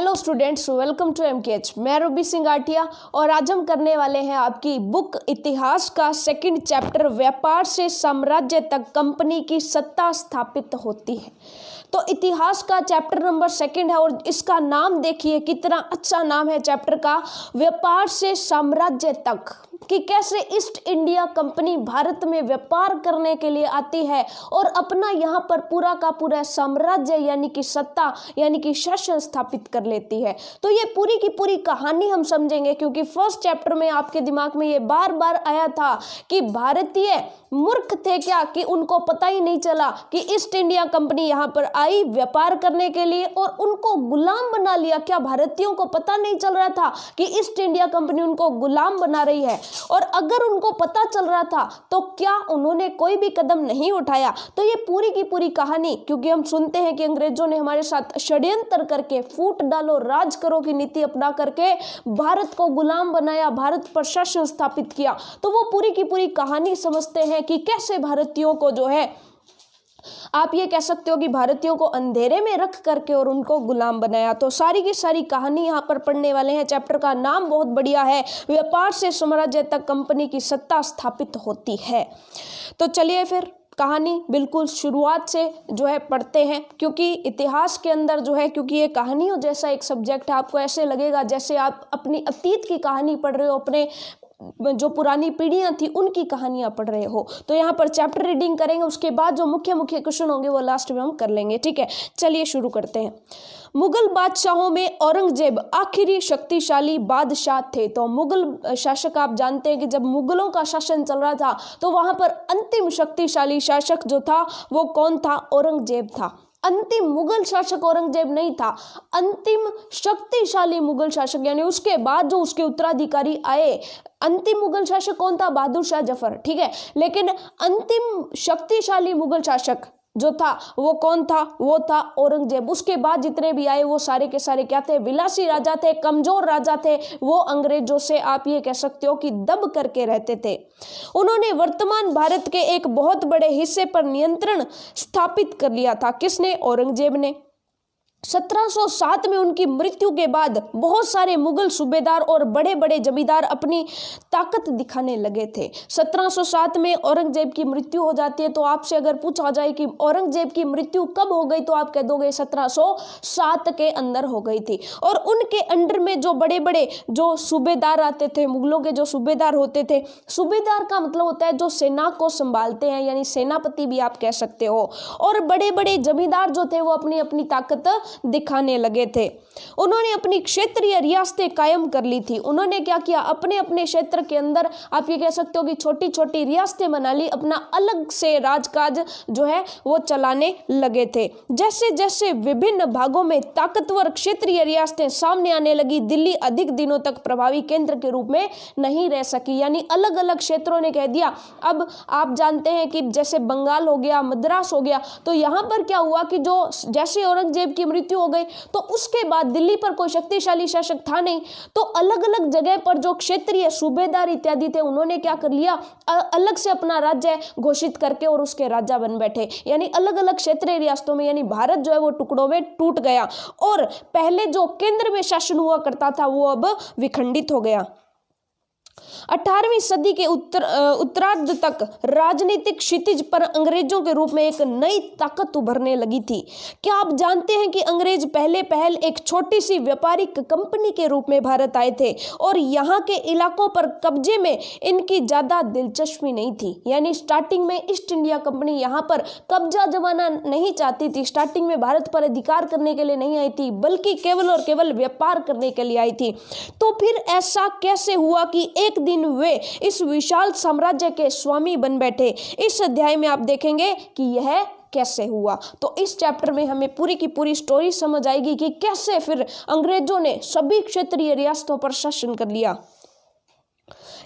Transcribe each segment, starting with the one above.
Hello students, welcome to MKH. मैं रूबी सिंह आटिया और आज हम करने वाले हैं आपकी बुक इतिहास का सेकंड चैप्टर, व्यापार से साम्राज्य तक कंपनी की सत्ता स्थापित होती है। तो इतिहास का चैप्टर नंबर सेकंड है और इसका नाम देखिए कितना अच्छा नाम है चैप्टर का, व्यापार से साम्राज्य तक, कि कैसे ईस्ट इंडिया कंपनी भारत में व्यापार करने के लिए आती है और अपना यहाँ पर पूरा का पूरा साम्राज्य यानी कि सत्ता यानी कि शासन स्थापित कर लेती है। तो ये पूरी की पूरी कहानी हम समझेंगे, क्योंकि फर्स्ट चैप्टर में आपके दिमाग में ये बार बार आया था कि भारतीय मूर्ख थे क्या, कि उनको पता ही नहीं चला कि ईस्ट इंडिया कंपनी यहाँ पर आई व्यापार करने के लिए और उनको गुलाम बना लिया। क्या भारतीयों को पता नहीं चल रहा था कि ईस्ट इंडिया कंपनी उनको गुलाम बना रही है? और अगर उनको पता चल रहा था तो क्या उन्होंने कोई भी कदम नहीं उठाया? तो ये पूरी की पूरी कहानी, क्योंकि हम सुनते हैं कि अंग्रेजों ने हमारे साथ षड्यंत्र करके फूट डालो राज करो की नीति अपना करके भारत को गुलाम बनाया, भारत पर शासन स्थापित किया। तो वो पूरी की पूरी कहानी समझते हैं कि कैसे भारतीयों को जो है, आप ये कह सकते हो कि भारतीयों को अंधेरे में रख करके और उनको गुलाम बनाया। तो सारी की सारी कहानी यहाँ पर पढ़ने वाले हैं। चैप्टर का नाम बहुत बढ़िया है, व्यापार से साम्राज्य तक कंपनी की सत्ता स्थापित होती है। तो चलिए फिर कहानी बिल्कुल शुरुआत से जो है पढ़ते हैं, क्योंकि इतिहास के अंदर जो है, क्योंकि ये कहानियों जैसा एक सब्जेक्ट है, आपको ऐसे लगेगा जैसे आप अपनी अतीत की कहानी पढ़ रहे हो, अपने जो पुरानी पीढ़ियां थी उनकी कहानियां पढ़ रहे हो। तो यहाँ पर चैप्टर रीडिंग करेंगे, उसके बाद जो मुख्य मुख्य क्वेश्चन होंगे वो लास्ट में हम कर लेंगे, ठीक है। चलिए शुरू करते हैं। मुगल बादशाहों में औरंगजेब आखिरी शक्तिशाली बादशाह थे। तो मुगल शासक, आप जानते हैं कि जब मुगलों का शासन चल रहा था तो वहां पर अंतिम शक्तिशाली शासक जो था वो कौन था? औरंगजेब था। अंतिम मुगल शासक औरंगजेब नहीं था, अंतिम शक्तिशाली मुगल शासक, यानी उसके बाद जो उसके उत्तराधिकारी आए, अंतिम मुगल शासक कौन था? बहादुर शाह जफर, ठीक है। लेकिन अंतिम शक्तिशाली मुगल शासक जो था वो कौन था? वो था औरंगजेब। उसके बाद जितने भी आए वो सारे के सारे क्या थे? विलासी राजा थे, कमजोर राजा थे। वो अंग्रेजों से आप ये कह सकते हो कि दब करके रहते थे। उन्होंने वर्तमान भारत के एक बहुत बड़े हिस्से पर नियंत्रण स्थापित कर लिया था। किसने? औरंगजेब ने। 1707 में उनकी मृत्यु के बाद बहुत सारे मुगल सूबेदार और बड़े बड़े जमींदार अपनी ताकत दिखाने लगे थे। 1707 में औरंगजेब की मृत्यु हो जाती है। तो आपसे अगर पूछा जाए कि औरंगजेब की मृत्यु कब हो गई, तो आप कह दोगे 1707 के अंदर हो गई थी। और उनके अंडर में जो बड़े बड़े जो सूबेदार आते थे, मुगलों के जो सूबेदार होते थे, सूबेदार का मतलब होता है जो सेना को संभालते हैं, यानी सेनापति भी आप कह सकते हो। और बड़े बड़े जमींदार जो थे वो अपनी अपनी ताकत दिखाने लगे थे। उन्होंने अपनी क्षेत्रीय रियासतें कायम कर ली थी। उन्होंने क्या किया? अपने अपने क्षेत्र के अंदर आप ये कह सकते हो कि छोटी छोटी रियासतें बना ली, अपना अलग से राजकाज जो है वो चलाने लगे थे। जैसे जैसे विभिन्न भागों में ताकतवर क्षेत्रीय रियासतें सामने आने लगी, दिल्ली अधिक दिनों तक प्रभावी केंद्र के रूप में नहीं रह सकी, यानी अलग अलग क्षेत्रों ने कह दिया। अब आप जानते हैं कि जैसे बंगाल हो गया, मद्रास हो गया, तो यहाँ पर क्या हुआ कि जो जैसे औरंगजेब की मृत्यु हो गई तो उसके बाद दिल्ली पर कोई शक्तिशाली शासक था नहीं, तो अलग अलग जगह पर जो क्षेत्रीय सूबेदार इत्यादि थे उन्होंने क्या कर लिया? अलग से अपना राज्य घोषित करके और उसके राजा बन बैठे, यानी अलग अलग क्षेत्रीय रियासतों में, यानी भारत जो है वो टुकड़ों में टूट गया और पहले जो केंद्र में शासन हुआ करता था वो अब विखंडित हो गया। 18वीं सदी के उत्तरार्ध तक राजनीतिक क्षितिज पर अंग्रेजों के रूप में एक नई ताकत उभरने लगी थी। क्या आप जानते हैं कि अंग्रेज पहले पहल एक छोटी सी व्यापारिक कंपनी के रूप में भारत आए थे और यहाँ के इलाकों पर कब्जे में इनकी ज्यादा दिलचस्पी नहीं थी, यानी स्टार्टिंग में ईस्ट इंडिया कंपनी यहाँ पर कब्जा जमाना नहीं चाहती थी, स्टार्टिंग में भारत पर अधिकार करने के लिए नहीं आई थी, बल्कि केवल और केवल व्यापार करने के लिए आई थी। तो फिर ऐसा कैसे हुआ कि एक दिन वे इस विशाल साम्राज्य के स्वामी बन बैठे? इस अध्याय में आप देखेंगे कि यह कैसे हुआ। तो इस चैप्टर में हमें पूरी की पूरी स्टोरी समझ आएगी कि कैसे फिर अंग्रेजों ने सभी क्षेत्रीय रियासतों पर शासन कर लिया।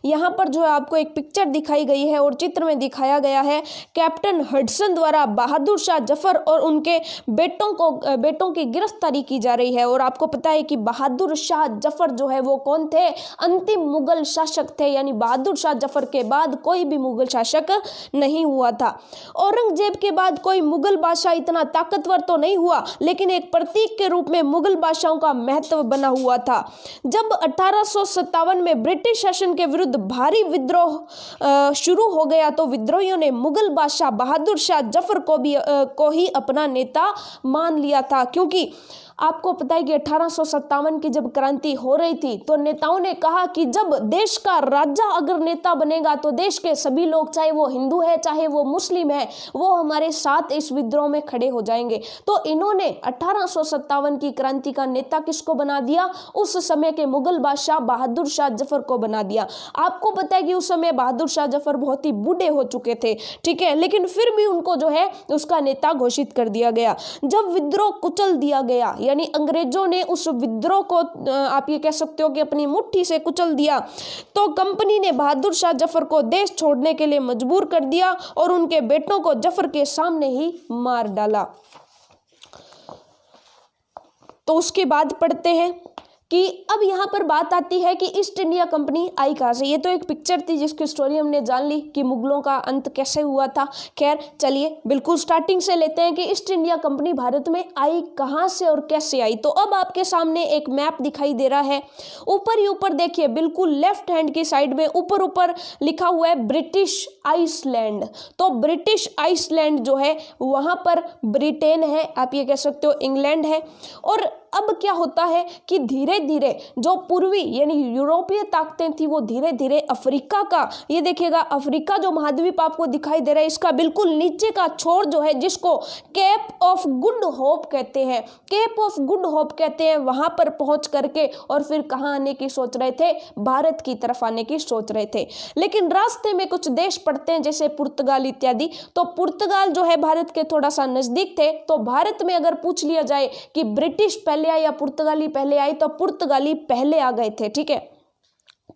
यहाँ पर जो है आपको एक पिक्चर दिखाई गई है और चित्र में दिखाया गया है कैप्टन हडसन द्वारा बहादुर शाह जफर और उनके बेटों की गिरफ्तारी की जा रही है। और आपको पता है कि बहादुर शाह जफर जो है वो कौन थे? अंतिम मुगल शासक थे, यानी बहादुर शाह जफर के बाद कोई भी मुगल शासक नहीं हुआ था। औरंगजेब के बाद कोई मुगल बादशाह इतना ताकतवर तो नहीं हुआ, लेकिन एक प्रतीक के रूप में मुगल बादशाहों का महत्व बना हुआ था। जब 1857 में ब्रिटिश शासन के विरुद्ध भारी विद्रोह शुरू हो गया तो विद्रोहियों ने मुगल बादशाह बहादुर शाह जफर को ही अपना नेता मान लिया था। क्योंकि आपको पता है कि 1857 की जब क्रांति हो रही थी तो नेताओं ने कहा कि जब देश का राजा अगर नेता बनेगा तो देश के सभी लोग, चाहे वो हिंदू है चाहे वो मुस्लिम है, वो हमारे साथ इस विद्रोह में खड़े हो जाएंगे। तो इन्होंने 1857 की क्रांति का नेता किसको बना दिया? उस समय के मुगल बादशाह बहादुर शाह जफर को बना दिया। आपको पता है कि उस समय बहादुर शाह जफर बहुत ही बूढ़े हो चुके थे, ठीक है, लेकिन फिर भी उनको जो है उसका नेता घोषित कर दिया गया। जब विद्रोह कुचल दिया गया, यानी अंग्रेजों ने उस विद्रोह को आप ये कह सकते हो कि अपनी मुट्ठी से कुचल दिया, तो कंपनी ने बहादुर शाह जफर को देश छोड़ने के लिए मजबूर कर दिया और उनके बेटों को जफर के सामने ही मार डाला। तो उसके बाद पढ़ते हैं कि अब यहाँ पर बात आती है कि ईस्ट इंडिया कंपनी आई कहाँ से। ये तो एक पिक्चर थी जिसकी स्टोरी हमने जान ली कि मुगलों का अंत कैसे हुआ था। खैर चलिए बिल्कुल स्टार्टिंग से लेते हैं कि ईस्ट इंडिया कंपनी भारत में आई कहाँ से और कैसे आई। तो अब आपके सामने एक मैप दिखाई दे रहा है, ऊपर ही ऊपर देखिए बिल्कुल लेफ्ट हैंड की साइड में ऊपर लिखा हुआ है ब्रिटिश आइसलैंड। तो ब्रिटिश आइसलैंड जो है वहाँ पर ब्रिटेन है, आप ये कह सकते हो इंग्लैंड है। और अब क्या होता है कि धीरे धीरे जो पूर्वी यानी यूरोपीय ताकतें थी वो धीरे धीरे अफ्रीका का, ये देखिएगा अफ्रीका जो महाद्वीप आपको दिखाई दे रहा है, इसका बिल्कुल नीचे का छोर जो है जिसको केप ऑफ गुड होप कहते हैं, केप ऑफ गुड होप कहते हैं, वहां पर पहुंच करके और फिर कहाँ आने की सोच रहे थे? भारत की तरफ आने की सोच रहे थे। लेकिन रास्ते में कुछ देश पड़ते हैं जैसे पुर्तगाल इत्यादि। तो पुर्तगाल जो है भारत के थोड़ा सा नजदीक थे। तो भारत में अगर पूछ लिया जाए कि ब्रिटिश पहले आई या पुर्तगाली पहले आई, तो पुर्तगाली पहले आ गए थे, ठीक है।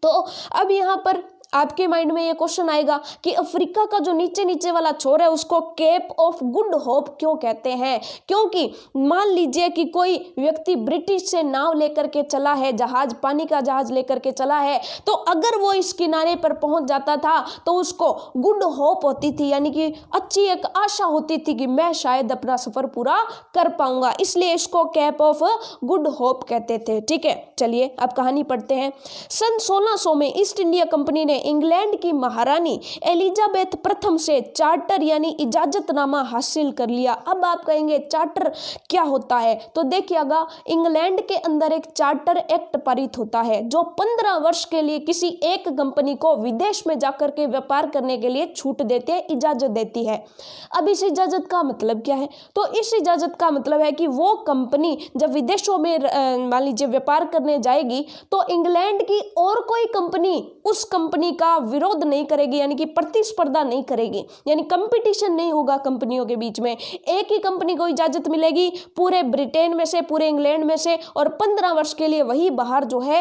तो अब यहां पर आपके माइंड में ये क्वेश्चन आएगा कि अफ्रीका का जो नीचे नीचे वाला छोर है उसको केप ऑफ गुड होप क्यों कहते हैं? क्योंकि मान लीजिए कि कोई व्यक्ति ब्रिटिश से नाव लेकर के चला है, जहाज, पानी का जहाज लेकर के चला है, तो अगर वो इस किनारे पर पहुंच जाता था तो उसको गुड होप होती थी, यानी कि अच्छी एक आशा होती थी कि मैं शायद अपना सफर पूरा कर पाऊंगा, इसलिए इसको केप ऑफ गुड होप कहते थे, ठीक है। चलिए अब कहानी पढ़ते हैं। सन 1600 में ईस्ट इंडिया कंपनी ने इंग्लैंड की महारानी एलिजाबेथ प्रथम से चार्टर यानी इजाजतनामा हासिल कर लिया। अब आप कहेंगे चार्टर क्या होता है? तो देखिएगा इंग्लैंड के अंदर एक चार्टर एक्ट पारित होता है जो 15 वर्ष के लिए किसी एक कंपनी को विदेश में जाकर के व्यापार करने के लिए छूट देती है, इजाजत देती है। अब इस इजाजत का मतलब क्या है? तो इस इजाजत का मतलब है कि वो कंपनी जब विदेशों में मान लीजिए व्यापार करने जाएगी तो इंग्लैंड की और कोई कंपनी उस कंपनी का विरोध नहीं करेगी, यानी कि प्रतिस्पर्धा नहीं करेगी, यानी कंपटीशन नहीं होगा कंपनियों के बीच में। एक ही कंपनी को इजाजत मिलेगी पूरे ब्रिटेन में से, पूरे इंग्लैंड में से, और 15 वर्ष के लिए वही बाहर जो है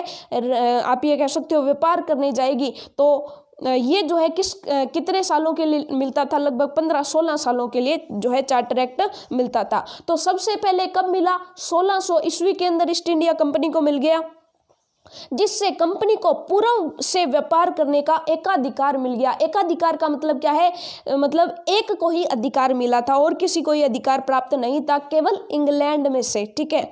आप ये कह सकते हो व्यापार करने जाएगी। तो ये जो है कितने सालों के लिए मिलता था? लगभग 15-16 सालों के लिए जो है चार्टर एक्ट मिलता था। तो सबसे पहले कब मिला? 1600 ईस्वी के अंदर ईस्ट इंडिया कंपनी को मिल गया, जिससे कंपनी को पूर्व से व्यापार करने का एकाधिकार मिल गया। एकाधिकार का मतलब क्या है? मतलब एक को ही अधिकार मिला था और किसी को ये अधिकार प्राप्त नहीं था, केवल इंग्लैंड में से, ठीक है।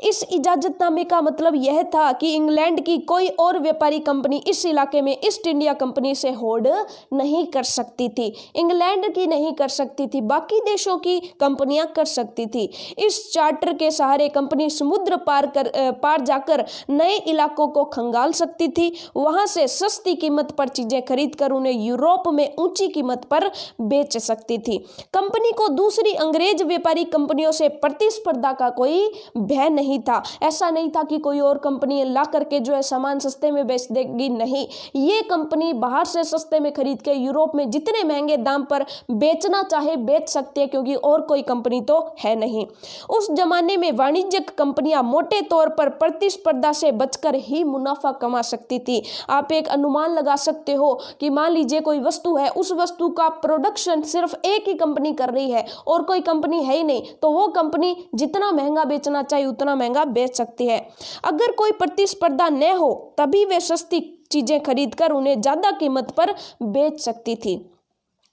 इस इजाजतनामे का मतलब यह था कि इंग्लैंड की कोई और व्यापारी कंपनी इस इलाके में ईस्ट इंडिया कंपनी से होड़ नहीं कर सकती थी। इंग्लैंड की नहीं कर सकती थी, बाकी देशों की कंपनियां कर सकती थी। इस चार्टर के सहारे कंपनी समुद्र पार जाकर नए इलाकों को खंगाल सकती थी, वहां से सस्ती कीमत पर चीजें खरीद कर उन्हें यूरोप में ऊंची कीमत पर बेच सकती थी। कंपनी को दूसरी अंग्रेज व्यापारी कंपनियों से प्रतिस्पर्धा का कोई भय नहीं नहीं था। ऐसा नहीं था कि कोई और कंपनी ला करके जो है सामान सस्ते में बेच देगी, नहीं, ये कंपनी बाहर से सस्ते में खरीद के यूरोप में जितने महंगे दाम पर बेचना चाहे बेच सकते हैं, क्योंकि और कोई कंपनी तो है नहीं। उस जमाने में वाणिज्यिक कंपनियां मोटे तौर पर प्रतिस्पर्धा से बचकर ही मुनाफा कमा सकती थी। आप एक अनुमान लगा सकते हो कि मान लीजिए कोई वस्तु है, उस वस्तु का प्रोडक्शन सिर्फ एक ही कंपनी कर रही है और कोई कंपनी है ही नहीं, तो वो कंपनी जितना महंगा बेचना चाहिए उतना महंगा बेच सकती है। अगर कोई प्रतिस्पर्धा न हो तभी वे सस्ती चीजें खरीदकर उन्हें ज्यादा कीमत पर बेच सकती थी।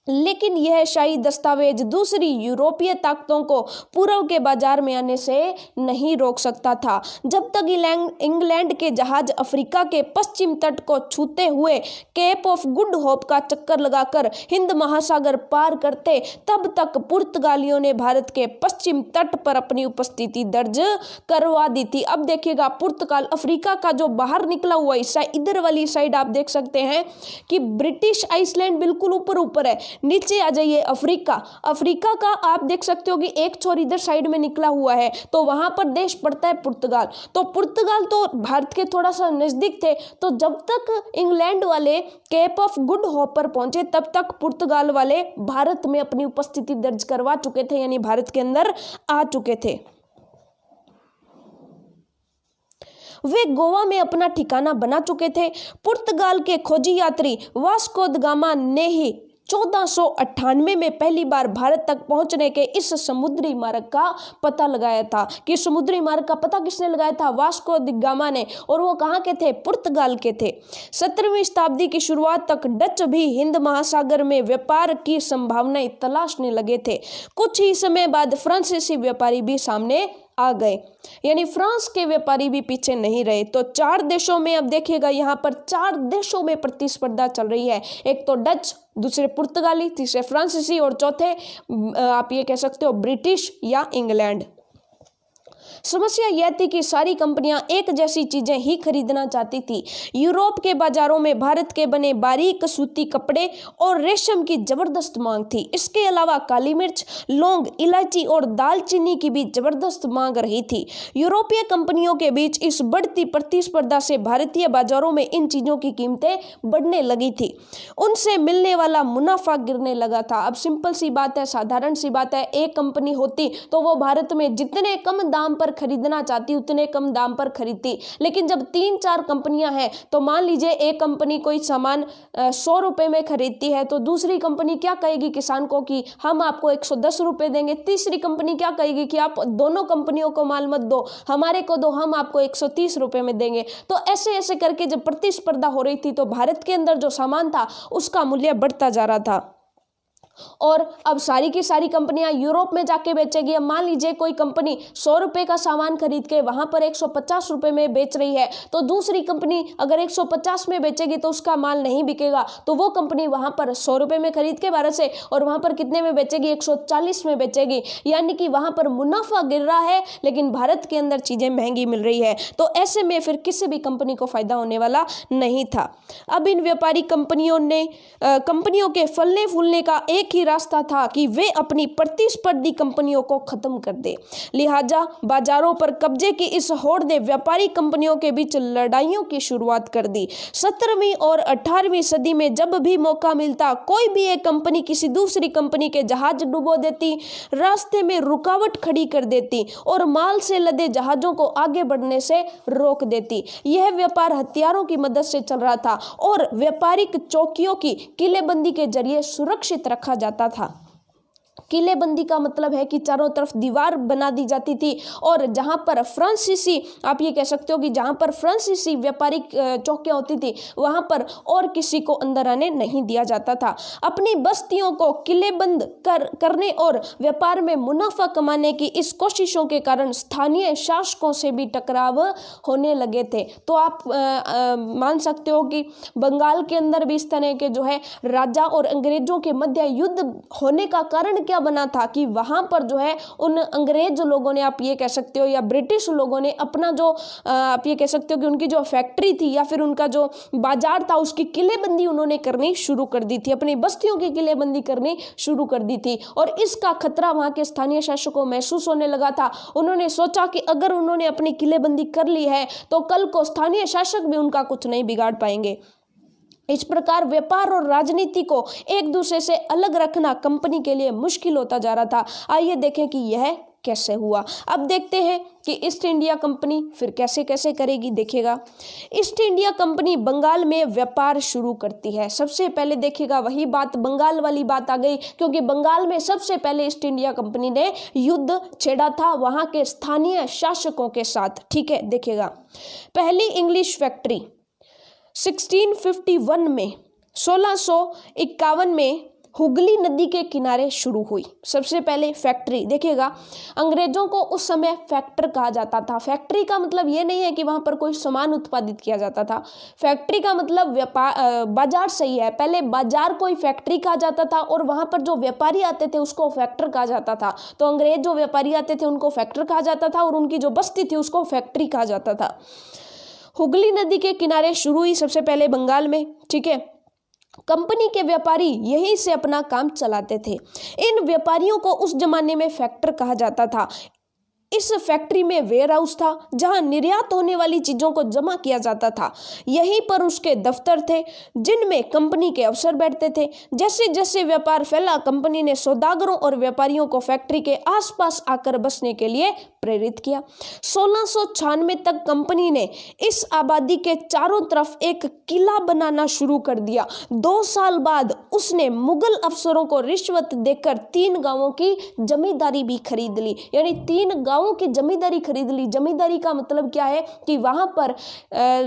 लेकिन यह शाही दस्तावेज दूसरी यूरोपीय ताकतों को पूर्व के बाजार में आने से नहीं रोक सकता था। जब तक इंग्लैंड के जहाज अफ्रीका के पश्चिम तट को छूते हुए केप ऑफ गुड होप का चक्कर लगाकर हिंद महासागर पार करते, तब तक पुर्तगालियों ने भारत के पश्चिम तट पर अपनी उपस्थिति दर्ज करवा दी थी। अब देखिएगा, पुर्तगाल अफ्रीका का जो बाहर निकला हुआ हिस्सा, इधर वाली साइड आप देख सकते हैं कि ब्रिटिश आइसलैंड बिल्कुल ऊपर है। नीचे आ जाइए, अफ्रीका का आप देख सकते हो कि एक छोर इधर साइड में निकला हुआ है, तो वहां पर देश पड़ता है पुर्तगाल। तो पुर्तगाल तो भारत के थोड़ा सा नजदीक थे, तो जब तक इंग्लैंड वाले केप ऑफ गुड होप पर पहुंचे तब तक पुर्तगाल वाले भारत में अपनी उपस्थिति दर्ज करवा चुके थे, यानी भारत के अंदर आ चुके थे। वे गोवा में अपना ठिकाना बना चुके थे। पुर्तगाल के खोजी यात्री वास्को द गामा ने ही 1498 में पहली बार भारत तक पहुंचने के इस समुद्री मार्ग का पता लगाया था। कि समुद्री मार्ग का पता किसने लगाया था? वास्को द गामा ने। और वो कहाँ के थे? पुर्तगाल के थे। 17वीं शताब्दी की शुरुआत तक डच भी हिंद महासागर में व्यापार की संभावनाएं तलाशने लगे थे। कुछ ही समय बाद फ्रांसीसी व्यापारी भी सामने आ गए, यानी फ्रांस के व्यापारी भी पीछे नहीं रहे। तो 4 देशों में, अब देखिएगा यहाँ पर 4 देशों में प्रतिस्पर्धा चल रही है। एक तो डच, दूसरे पुर्तगाली, तीसरे फ्रांसीसी और चौथे आप ये कह सकते हो ब्रिटिश या इंग्लैंड। समस्या यह थी कि सारी कंपनियां एक जैसी चीजें ही खरीदना चाहती थी। यूरोप के बाजारों में भारत के बने बारीक सूती कपड़े और रेशम की जबरदस्त मांग थी। इसके अलावा काली मिर्च, लौंग, इलायची और दालचीनी की भी जबरदस्त मांग रही थी। यूरोपीय कंपनियों के बीच इस बढ़ती प्रतिस्पर्धा से भारतीय बाजारों में इन चीजों की कीमतें बढ़ने लगी थी, उनसे मिलने वाला मुनाफा गिरने लगा था। अब सिंपल सी बात है, साधारण सी बात है, एक कंपनी होती तो वो भारत में जितने कम दाम पर खरीदना चाहती उतने कम दाम पर खरीदती। लेकिन जब 3-4 कंपनियां हैं तो मान लीजिए एक कंपनी कोई सामान 100 रुपए में खरीदती है, तो दूसरी कंपनी क्या कहेगी किसान को कि हम आपको 110 रुपए देंगे। तीसरी कंपनी क्या कहेगी कि आप दोनों कंपनियों को माल मत दो, हमारे को दो, हम आपको 130 रुपए में देंगे। तो ऐसे ऐसे करके जब प्रतिस्पर्धा हो रही थी तो भारत के अंदर जो सामान था उसका मूल्य बढ़ता जा रहा था। और अब सारी की सारी कंपनियां यूरोप में जाके बेचेगी। अब मान लीजिए कोई कंपनी 100 रुपए का सामान खरीद के वहां पर 150 रुपए में बेच रही है, तो दूसरी कंपनी अगर 150 में बेचेगी तो उसका माल नहीं बिकेगा, तो वो कंपनी वहां पर 100 रुपए में खरीद के भारत से और वहां पर कितने में बेचेगी? 140 में बेचेगी। यानी कि वहां पर मुनाफा गिर रहा है लेकिन भारत के अंदर चीजें महंगी मिल रही है। तो ऐसे में फिर किसी भी कंपनी को फायदा होने वाला नहीं था। अब इन व्यापारी कंपनियों के फलने फूलने का एक ही रास्ता था कि वे अपनी प्रतिस्पर्धी कंपनियों को खत्म कर दे। लिहाजा बाजारों पर कब्जे की इस होड़ ने व्यापारी कंपनियों के बीच लड़ाइयों की शुरुआत कर दी। 17वीं और 18वीं सदी में जब भी मौका मिलता कोई भी एक कंपनी किसी दूसरी कंपनी के जहाज डुबो देती, रास्ते में रुकावट खड़ी कर देती और माल से लदे जहाजों को आगे बढ़ने से रोक देती। यह व्यापार हथियारों की मदद से चल रहा था और व्यापारिक चौकियों की किलेबंदी के जरिए सुरक्षित रखा जाता था। किलेबंदी का मतलब है कि चारों तरफ दीवार बना दी जाती थी और जहां पर फ्रांसीसी, आप ये कह सकते हो कि जहां पर फ्रांसीसी व्यापारिक चौकियां होती थी वहां पर और किसी को अंदर आने नहीं दिया जाता था। अपनी बस्तियों को किलेबंद करने और व्यापार में मुनाफा कमाने की इस कोशिशों के कारण स्थानीय शासकों से भी टकराव होने लगे थे। तो आप मान सकते हो कि बंगाल के अंदर भी इस तरह के जो है राजा और अंग्रेजों के मध्य युद्ध होने का कारण क्या क्या बना था कि वहाँ पर जो है उन अंग्रेज लोगों ने, आप ये कह सकते हो, या ब्रिटिश लोगों ने अपना जो आप ये कह सकते हो कि उनकी जो फैक्ट्री थी या फिर उनका जो बाजार था उसकी किलेबंदी उन्होंने करनी शुरू कर दी थी, अपनी बस्तियों की किलेबंदी करनी शुरू कर दी थी। और इसका खतरा वहाँ के स्थानीय शासकों को महसूस होने लगा था। उन्होंने सोचा कि अगर उन्होंने अपनी किलेबंदी कर ली है तो कल को स्थानीय शासक भी उनका कुछ नहीं बिगाड़ पाएंगे। इस प्रकार व्यापार और राजनीति को एक दूसरे से अलग रखना कंपनी के लिए मुश्किल होता जा रहा था। आइए देखें कि यह कैसे हुआ। अब देखते हैं कि ईस्ट इंडिया कंपनी फिर कैसे कैसे करेगी। देखिएगा, ईस्ट इंडिया कंपनी बंगाल में व्यापार शुरू करती है। सबसे पहले देखिएगा वही बात, बंगाल वाली बात आ गई, क्योंकि बंगाल में सबसे पहले ईस्ट इंडिया कंपनी ने युद्ध छेड़ा था वहां के स्थानीय शासकों के साथ। ठीक है, देखिएगा, पहली इंग्लिश फैक्ट्री 1651 में 1651 में हुगली नदी के किनारे शुरू हुई। सबसे पहले फैक्ट्री, देखिएगा, अंग्रेजों को उस समय फैक्टर कहा जाता था। फैक्ट्री का मतलब ये नहीं है कि वहां पर कोई सामान उत्पादित किया जाता था। फैक्ट्री का मतलब व्यापार, बाजार सही है। पहले बाजार को ही फैक्ट्री कहा जाता था और वहां पर जो व्यापारी आते थे उसको फैक्टर कहा जाता था। तो अंग्रेज जो व्यापारी आते थे उनको फैक्टर कहा जाता था और उनकी जो बस्ती थी उसको फैक्ट्री कहा जाता था। हुगली नदी के किनारे शुरू हुई सबसे पहले बंगाल में। ठीक है, कंपनी के व्यापारी यहीं से अपना काम चलाते थे। इन व्यापारियों को उस जमाने में फैक्टर कहा जाता था। इस फैक्ट्री में वेयर हाउस था जहां निर्यात होने वाली चीजों को जमा किया जाता था। यहीं पर उसके दफ्तर थे जिनमें कंपनी के अफसर बैठते थे। जैसे जैसे व्यापार फैला, कंपनी ने सौदागरों और व्यापारियों को फैक्ट्री के आसपास आकर बसने के लिए प्रेरित किया। 1696 तक कंपनी ने इस आबादी के चारों तरफ एक किला बनाना शुरू कर दिया। 2 साल बाद उसने मुगल अफसरों को रिश्वत देकर 3 गांवों की जमींदारी भी खरीद ली। यानी 3 गांवों की जमींदारी खरीद ली। जमींदारी का मतलब क्या है कि वहां पर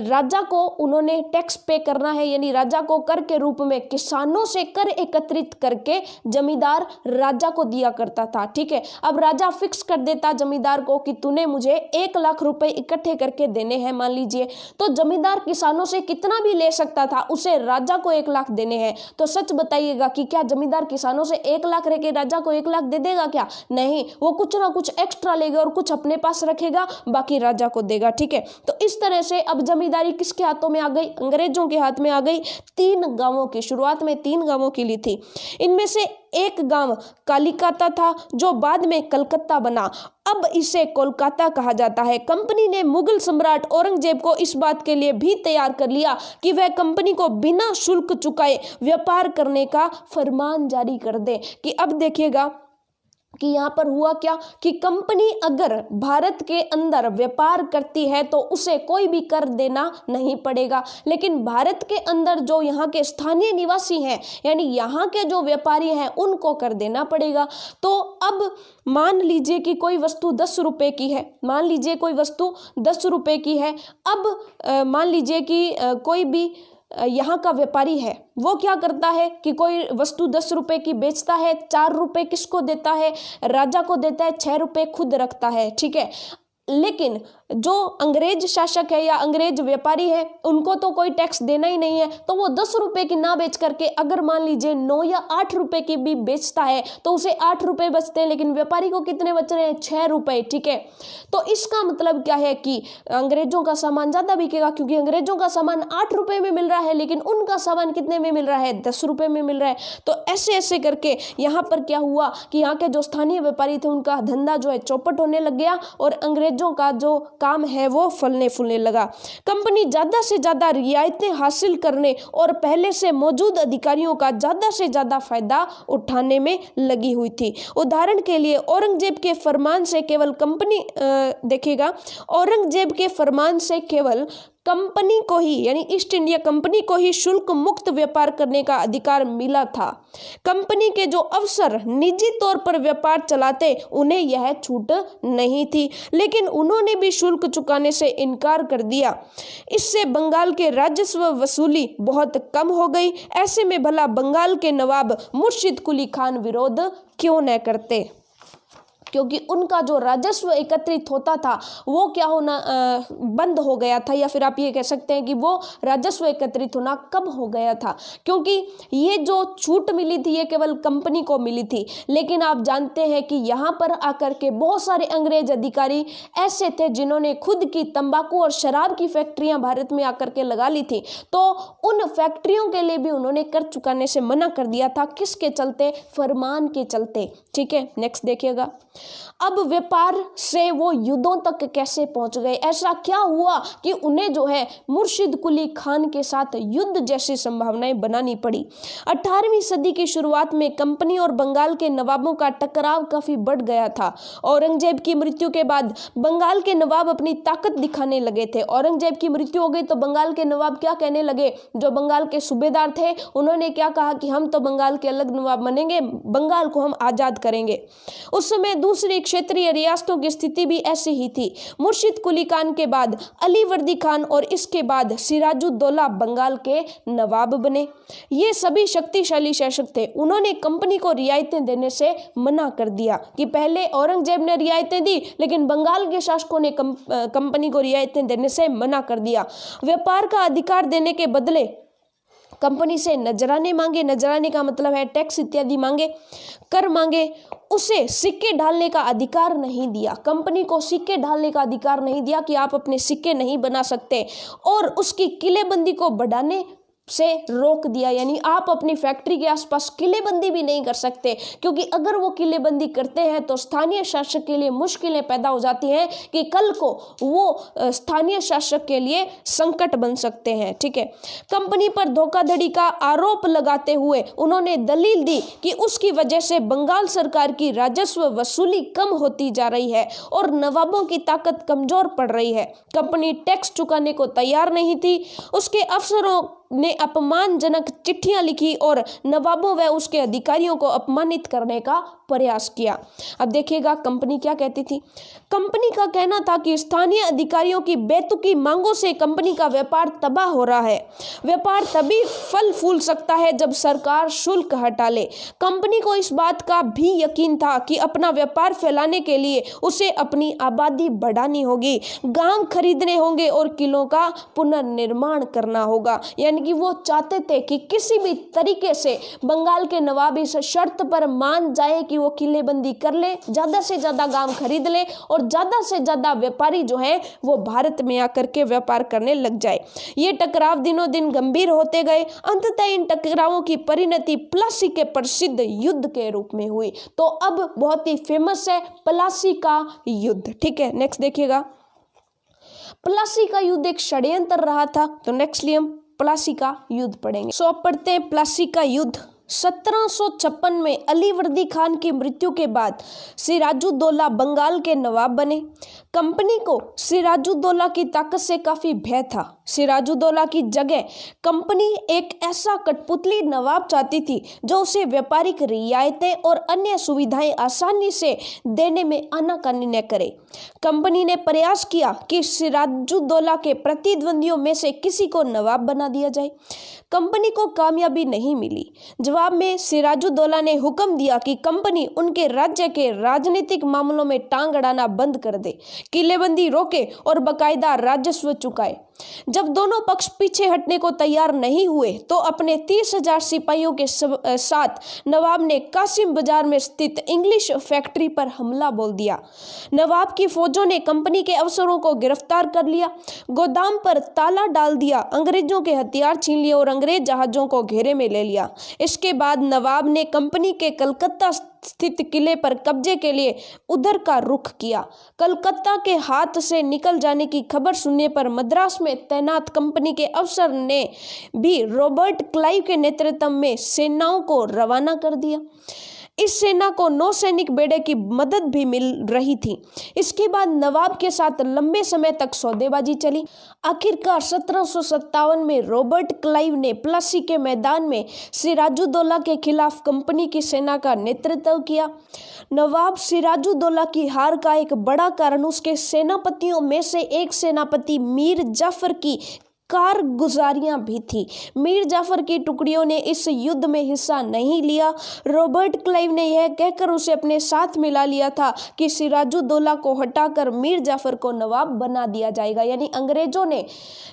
राजा को उन्होंने टैक्स पे करना है, यानी राजा को कर के रूप में किसानों से कर एकत्रित करके जमींदार राजा को दिया करता था। ठीक है, अब राजा फिक्स कर देता जमींदार को कि तूने मुझे 1 लाख रुपए इकट्ठे करके देने हैं, मान लीजिए। तो जमींदार किसानों से कितना भी ले सकता था, उसे राजा को 1 लाख देने हैं। तो सच बताइएगा कि क्या जमींदार किसानों से 1 लाख रह के राजा को 1 लाख दे देगा? क्या नहीं, वो कुछ ना कुछ एक्स्ट्रा लेगा और कुछ अपने पास रखेगा, बाकी राजा को देगा। ठीक है, तो इस तरह से अब जमींदारी किसके हाथों में आ गई? अंग्रेजों के हाथ में आ गई। 3 गांवों की शुरुआत में 3 गांवों की ली थी। इनमें से एक गांव कालिकाता था जो बाद में कलकत्ता बना। अब इसे कोलकाता कहा जाता है। कंपनी ने मुगल सम्राट औरंगजेब को इस बात के लिए भी तैयार कर लिया कि वह कंपनी को बिना शुल्क चुकाए व्यापार करने का फरमान जारी कर दे। कि अब देखिएगा कि यहाँ पर हुआ क्या कि कंपनी अगर भारत के अंदर व्यापार करती है तो उसे कोई भी कर देना नहीं पड़ेगा, लेकिन भारत के अंदर जो यहाँ के स्थानीय निवासी हैं, यानी यहाँ के जो व्यापारी हैं, उनको कर देना पड़ेगा। तो अब मान लीजिए कि कोई वस्तु 10 रुपए की है, मान लीजिए कोई वस्तु 10 रुपए की है। अब मान लीजिए कि कोई भी यहाँ का व्यापारी है, वो क्या करता है कि कोई वस्तु 10 रुपए की बेचता है, 4 रुपए किसको देता है? राजा को देता है, 6 रुपए खुद रखता है। ठीक है, लेकिन जो अंग्रेज शासक है या अंग्रेज व्यापारी है, उनको तो कोई टैक्स देना ही नहीं है। तो वो 10 रुपए की ना बेच करके अगर मान लीजिए 9 या 8 रुपए की भी बेचता है तो उसे 8 रुपए बचते हैं, लेकिन व्यापारी को कितने बच रहे हैं? 6 रुपए। ठीक है, तो इसका मतलब क्या है कि अंग्रेजों का सामान ज्यादा बिकेगा, क्योंकि अंग्रेजों का सामान 8 रुपए में मिल रहा है, लेकिन उनका सामान कितने में मिल रहा है? 10 रुपए में मिल रहा है। तो ऐसे ऐसे करके यहाँ पर क्या हुआ कि यहाँ के जो स्थानीय व्यापारी थे उनका धंधा जो है चौपट होने लग गया और अंग्रेजों का जो काम है वो फलने फूलने लगा। कंपनी ज्यादा से ज्यादा रियायतें हासिल करने और पहले से मौजूद अधिकारियों का ज्यादा से ज्यादा फायदा उठाने में लगी हुई थी। उदाहरण के लिए औरंगजेब के फरमान से केवल देखिएगा, औरंगजेब के फरमान से केवल कंपनी को ही, यानी ईस्ट इंडिया कंपनी को ही शुल्क मुक्त व्यापार करने का अधिकार मिला था। कंपनी के जो अफसर निजी तौर पर व्यापार चलाते, उन्हें यह छूट नहीं थी, लेकिन उन्होंने भी शुल्क चुकाने से इनकार कर दिया। इससे बंगाल के राजस्व वसूली बहुत कम हो गई। ऐसे में भला बंगाल के नवाब मुर्शिद कुली खान विरोध क्यों न करते? क्योंकि उनका जो राजस्व एकत्रित होता था वो क्या होना बंद हो गया था, या फिर आप ये कह सकते हैं कि वो राजस्व एकत्रित होना कम हो गया था, क्योंकि ये जो छूट मिली थी ये केवल कंपनी को मिली थी। लेकिन आप जानते हैं कि यहाँ पर आकर के बहुत सारे अंग्रेज अधिकारी ऐसे थे जिन्होंने खुद की तंबाकू और शराब की फैक्ट्रियां भारत में आकर के लगा ली थी, तो उन फैक्ट्रियों के लिए भी उन्होंने कर चुकाने से मना कर दिया था। किसके चलते? फरमान के चलते। ठीक है, नेक्स्ट देखिएगा। अब व्यापार से वो युद्धों तक कैसे पहुंच गए? ऐसा क्या हुआ कि उन्हें जो है मुर्शिद कुली खान के साथ युद्ध जैसी संभावनाएं बनानी पड़ी? 18वीं सदी की शुरुआत में कंपनी और बंगाल के नवाबों का टकराव काफी बढ़ गया था। औरंगजेब की मृत्यु के बाद बंगाल के नवाब अपनी ताकत दिखाने लगे थे। औरंगजेब की मृत्यु हो गई तो बंगाल के नवाब क्या कहने लगे? जो बंगाल के सूबेदार थे उन्होंने क्या कहा कि हम तो बंगाल के अलग नवाब बनेंगे, बंगाल को हम आजाद करेंगे। उस समय दूसरी क्षेत्रीय रियासतों की स्थिति भी ऐसी ही थी। मुर्शिद कुली खान के बाद अली वर्दी खान और इसके बाद सिराजुद्दौला बंगाल के नवाब बने। ये सभी शक्तिशाली शासक थे। उन्होंने कंपनी को रियायतें देने से मना कर दिया कि पहले औरंगजेब ने रियायतें दी, लेकिन बंगाल के शासकों ने कंपनी को रियायतें देने से मना कर दिया। व्यापार का अधिकार देने के बदले कंपनी से नजराने मांगे, नजराने का मतलब है टैक्स इत्यादि मांगे, कर मांगे। उसे सिक्के ढालने का अधिकार नहीं दिया, कंपनी को सिक्के ढालने का अधिकार नहीं दिया कि आप अपने सिक्के नहीं बना सकते, और उसकी किलेबंदी को बढ़ाने से रोक दिया। यानी आप अपनी फैक्ट्री के आसपास किलेबंदी भी नहीं कर सकते, क्योंकि अगर वो किलेबंदी करते हैं तो स्थानीय शासक के लिए मुश्किलें पैदा हो जाती हैं कि कल को वो स्थानीय शासक के लिए संकट बन सकते हैं। ठीक है, कंपनी पर धोखाधड़ी का आरोप लगाते हुए उन्होंने दलील दी कि उसकी वजह से बंगाल सरकार की राजस्व वसूली कम होती जा रही है और नवाबों की ताकत कमजोर पड़ रही है। कंपनी टैक्स चुकाने को तैयार नहीं थी। उसके अफसरों ने अपमानजनक चिट्ठियां लिखी और नवाबों व उसके अधिकारियों को अपमानित करने का प्रयास किया। अब देखिएगा कंपनी क्या कहती थी। कंपनी का कहना था कि स्थानीय अधिकारियों की बेतुकी मांगों से कंपनी का व्यापार तबाह हो रहा है। व्यापार तभी फल फूल सकता है जब सरकार शुल्क हटा ले। कंपनी को इस बात का भी यकीन था कि अपना व्यापार फैलाने के लिए उसे अपनी आबादी बढ़ानी होगी, गांव खरीदने होंगे और किलों का पुनर्निर्माण करना होगा। यानी कि वो चाहते थे कि किसी भी तरीके से बंगाल के नवाब इस शर्त पर मान जाए कि वो किलेबंदी कर ले, ज्यादा से ज्यादा गांव खरीद ले और ज्यादा से ज्यादा व्यापारी जो है वो भारत में आकर के व्यापार करने लग जाए। ये टकराव दिनों दिन गंभीर होते गए। अंततः इन टकरावों की परिणति प्लासी के प्रसिद्ध युद्ध के रूप में हुई। तो अब बहुत ही फेमस है प्लासी का युद्ध। ठीक है, नेक्स्ट देखिएगा। प्लासी का युद्ध एक षड्यंत्र रहा था, तो नेक्स्ट लिए हम प्लासी का युद्ध पढ़ेंगे। सो अब पढ़ते हैं प्लासी का युद्ध। 1756 में अली वर्दी खान की मृत्यु के बाद सिराजुद्दौला बंगाल के नवाब बने। कंपनी को सिराजुद्दौला की ताकत से काफी भय था। सिराजुद्दौला की जगह कंपनी एक ऐसा कठपुतली नवाब चाहती थी जो उसे व्यापारिक रियायतें और अन्य सुविधाएं आसानी से देने में आनाकानी न करे। कंपनी ने प्रयास किया कि सिराजुद्दौला के प्रतिद्वंदियों में से किसी को नवाब बना दिया जाए। कंपनी को कामयाबी नहीं मिली। जवाब में सिराजुद्दौला ने हुक्म दिया कि कंपनी उनके राज्य के राजनीतिक मामलों में टांग अड़ाना बंद कर दे, किलेबंदी रोके और बकायदा राजस्व चुकाए। जब दोनों पक्ष पीछे हटने को तैयार नहीं हुए तो अपने 30,000 सिपाहियों के साथ नवाब ने कासिम बाजार में स्थित इंग्लिश फैक्ट्री पर हमला बोल दिया। नवाब की फौजों ने कंपनी के अफसरों को गिरफ्तार कर लिया, गोदाम पर ताला डाल दिया, अंग्रेजों के हथियार छीन लिए और अंग्रेज जहाजों को घेरे में ले लिया। इसके बाद नवाब ने कंपनी के कलकत्ता स्थित किले पर कब्जे के लिए उधर का रुख किया। कलकत्ता के हाथ से निकल जाने की खबर सुनने पर मद्रास में तैनात कंपनी के अफसर ने भी रॉबर्ट क्लाइव के नेतृत्व में सेनाओं को रवाना कर दिया। इस सेना को नौसैनिक बेड़े की मदद भी मिल रही थी। इसके बाद नवाब के साथ लंबे समय तक सौदेबाजी चली। आखिरकार 1757 में रॉबर्ट क्लाइव ने प्लासी के मैदान में सिराजुद्दौला के खिलाफ कंपनी की सेना का नेतृत्व किया। नवाब सिराजुद्दौला की हार का एक बड़ा कारण उसके सेनापतियों में से एक सेनापति मीर जाफर की कारगुजारियां भी थी। मीर जाफर की टुकड़ियों ने इस युद्ध में हिस्सा नहीं लिया। रॉबर्ट क्लाइव ने यह कहकर उसे अपने साथ मिला लिया था कि सिराजुद्दौला को हटाकर मीर जाफर को नवाब बना दिया जाएगा। यानी अंग्रेजों ने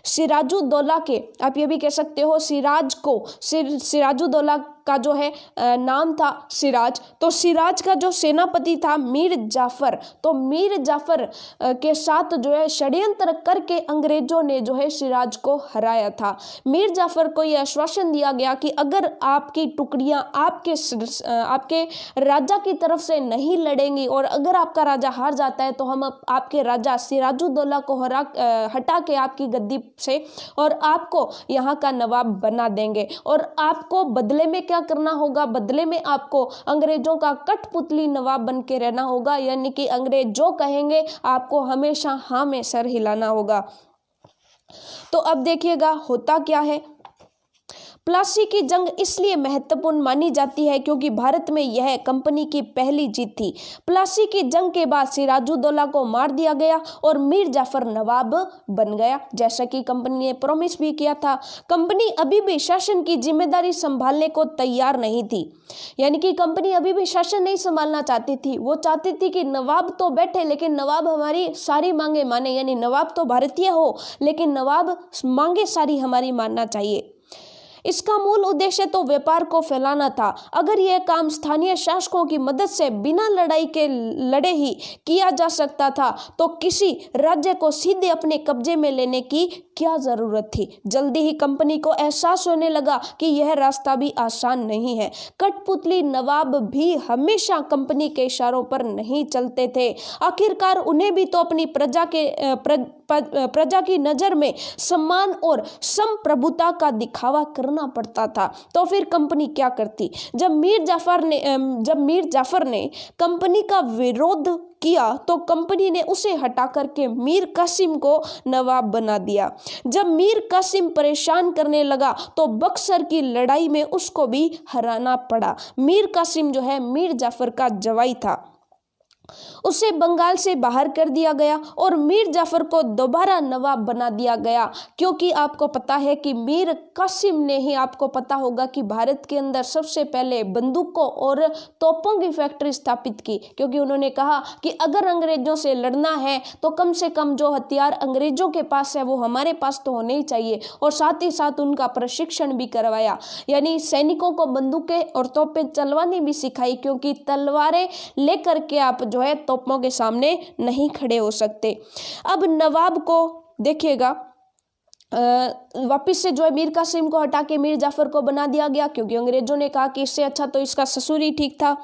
सिराजुद्दौला के, आप ये भी कह सकते हो सिराज को, सिराजुद्दौला का जो है नाम था सिराज, तो सिराज का जो सेनापति था मीर जाफर, तो मीर जाफर के साथ जो है षड्यंत्र करके अंग्रेजों ने जो है सिराज को हराया था। मीर जाफर को यह आश्वासन दिया गया कि अगर आपकी टुकड़ियां आपके राजा की तरफ से नहीं लड़ेंगी और अगर आपका राजा हार जाता है तो हम आपके राजा सिराजुद्दौला को हटा के आपकी गद्दी से और आपको यहाँ का नवाब बना देंगे। और आपको बदले में क्या करना होगा? बदले में आपको अंग्रेजों का कठपुतली नवाब बन के रहना होगा, यानी कि अंग्रेज जो कहेंगे आपको हमेशा हाँ में सर हिलाना होगा। तो अब देखिएगा होता क्या है। प्लासी की जंग इसलिए महत्वपूर्ण मानी जाती है क्योंकि भारत में यह कंपनी की पहली जीत थी। प्लासी की जंग के बाद सिराजुद्दौला को मार दिया गया और मीर जाफर नवाब बन गया, जैसा कि कंपनी ने प्रॉमिस भी किया था। कंपनी अभी भी शासन की जिम्मेदारी संभालने को तैयार नहीं थी, यानी कि कंपनी अभी भी शासन नहीं संभालना चाहती थी। वो चाहती थी कि नवाब तो बैठे लेकिन नवाब हमारी सारी मांगे माने, यानी नवाब तो भारतीय हो लेकिन नवाब मांगे सारी हमारी मानना चाहिए। इसका मूल उद्देश्य तो व्यापार को फैलाना था। अगर यह काम स्थानीय शासकों की मदद से बिना लड़ाई के लड़े ही किया जा सकता था तो किसी राज्य को सीधे अपने कब्जे में लेने की क्या जरूरत थी। जल्दी ही कंपनी को एहसास होने लगा कि यह रास्ता भी आसान नहीं है। कठपुतली नवाब भी हमेशा कंपनी के इशारों पर नहीं चलते थे। आखिरकार उन्हें भी तो अपनी प्रजा की नजर में सम्मान और संप्रभुता का दिखावा करना पड़ता था। तो फिर कंपनी क्या करती? जब मीर जाफर ने कंपनी का विरोध किया तो कंपनी ने उसे हटा करके मीर कासिम को नवाब बना दिया। जब मीर कासिम परेशान करने लगा तो बक्सर की लड़ाई में उसको भी हराना पड़ा। मीर कासिम जो है मीर जाफर का जवाई था, उसे बंगाल से बाहर कर दिया गया और मीर जाफर को दोबारा नवाब बना दिया गया। क्योंकि आपको पता है कि मीर कासिम ने ही, आपको पता होगा कि भारत के अंदर सबसे पहले बंदूकों और तोपों की फैक्ट्री स्थापित की, क्योंकि उन्होंने कहा कि अगर अंग्रेजों से लड़ना है तो कम से कम जो हथियार अंग्रेजों के पास है वो हमारे पास तो होने ही चाहिए। और साथ ही साथ उनका प्रशिक्षण भी करवाया, यानी सैनिकों को बंदूकें और तोपें चलवानी भी सिखाई, क्योंकि तलवारें लेकर के आप जो है तोपों के सामने नहीं खड़े हो सकते। अब नवाब को देखिएगा वापिस से जो है मीर कासिम को हटा के मीर जाफर को बना दिया गया, क्योंकि अंग्रेजों ने कहा कि इससे अच्छा तो इसका ससुर ही ठीक था।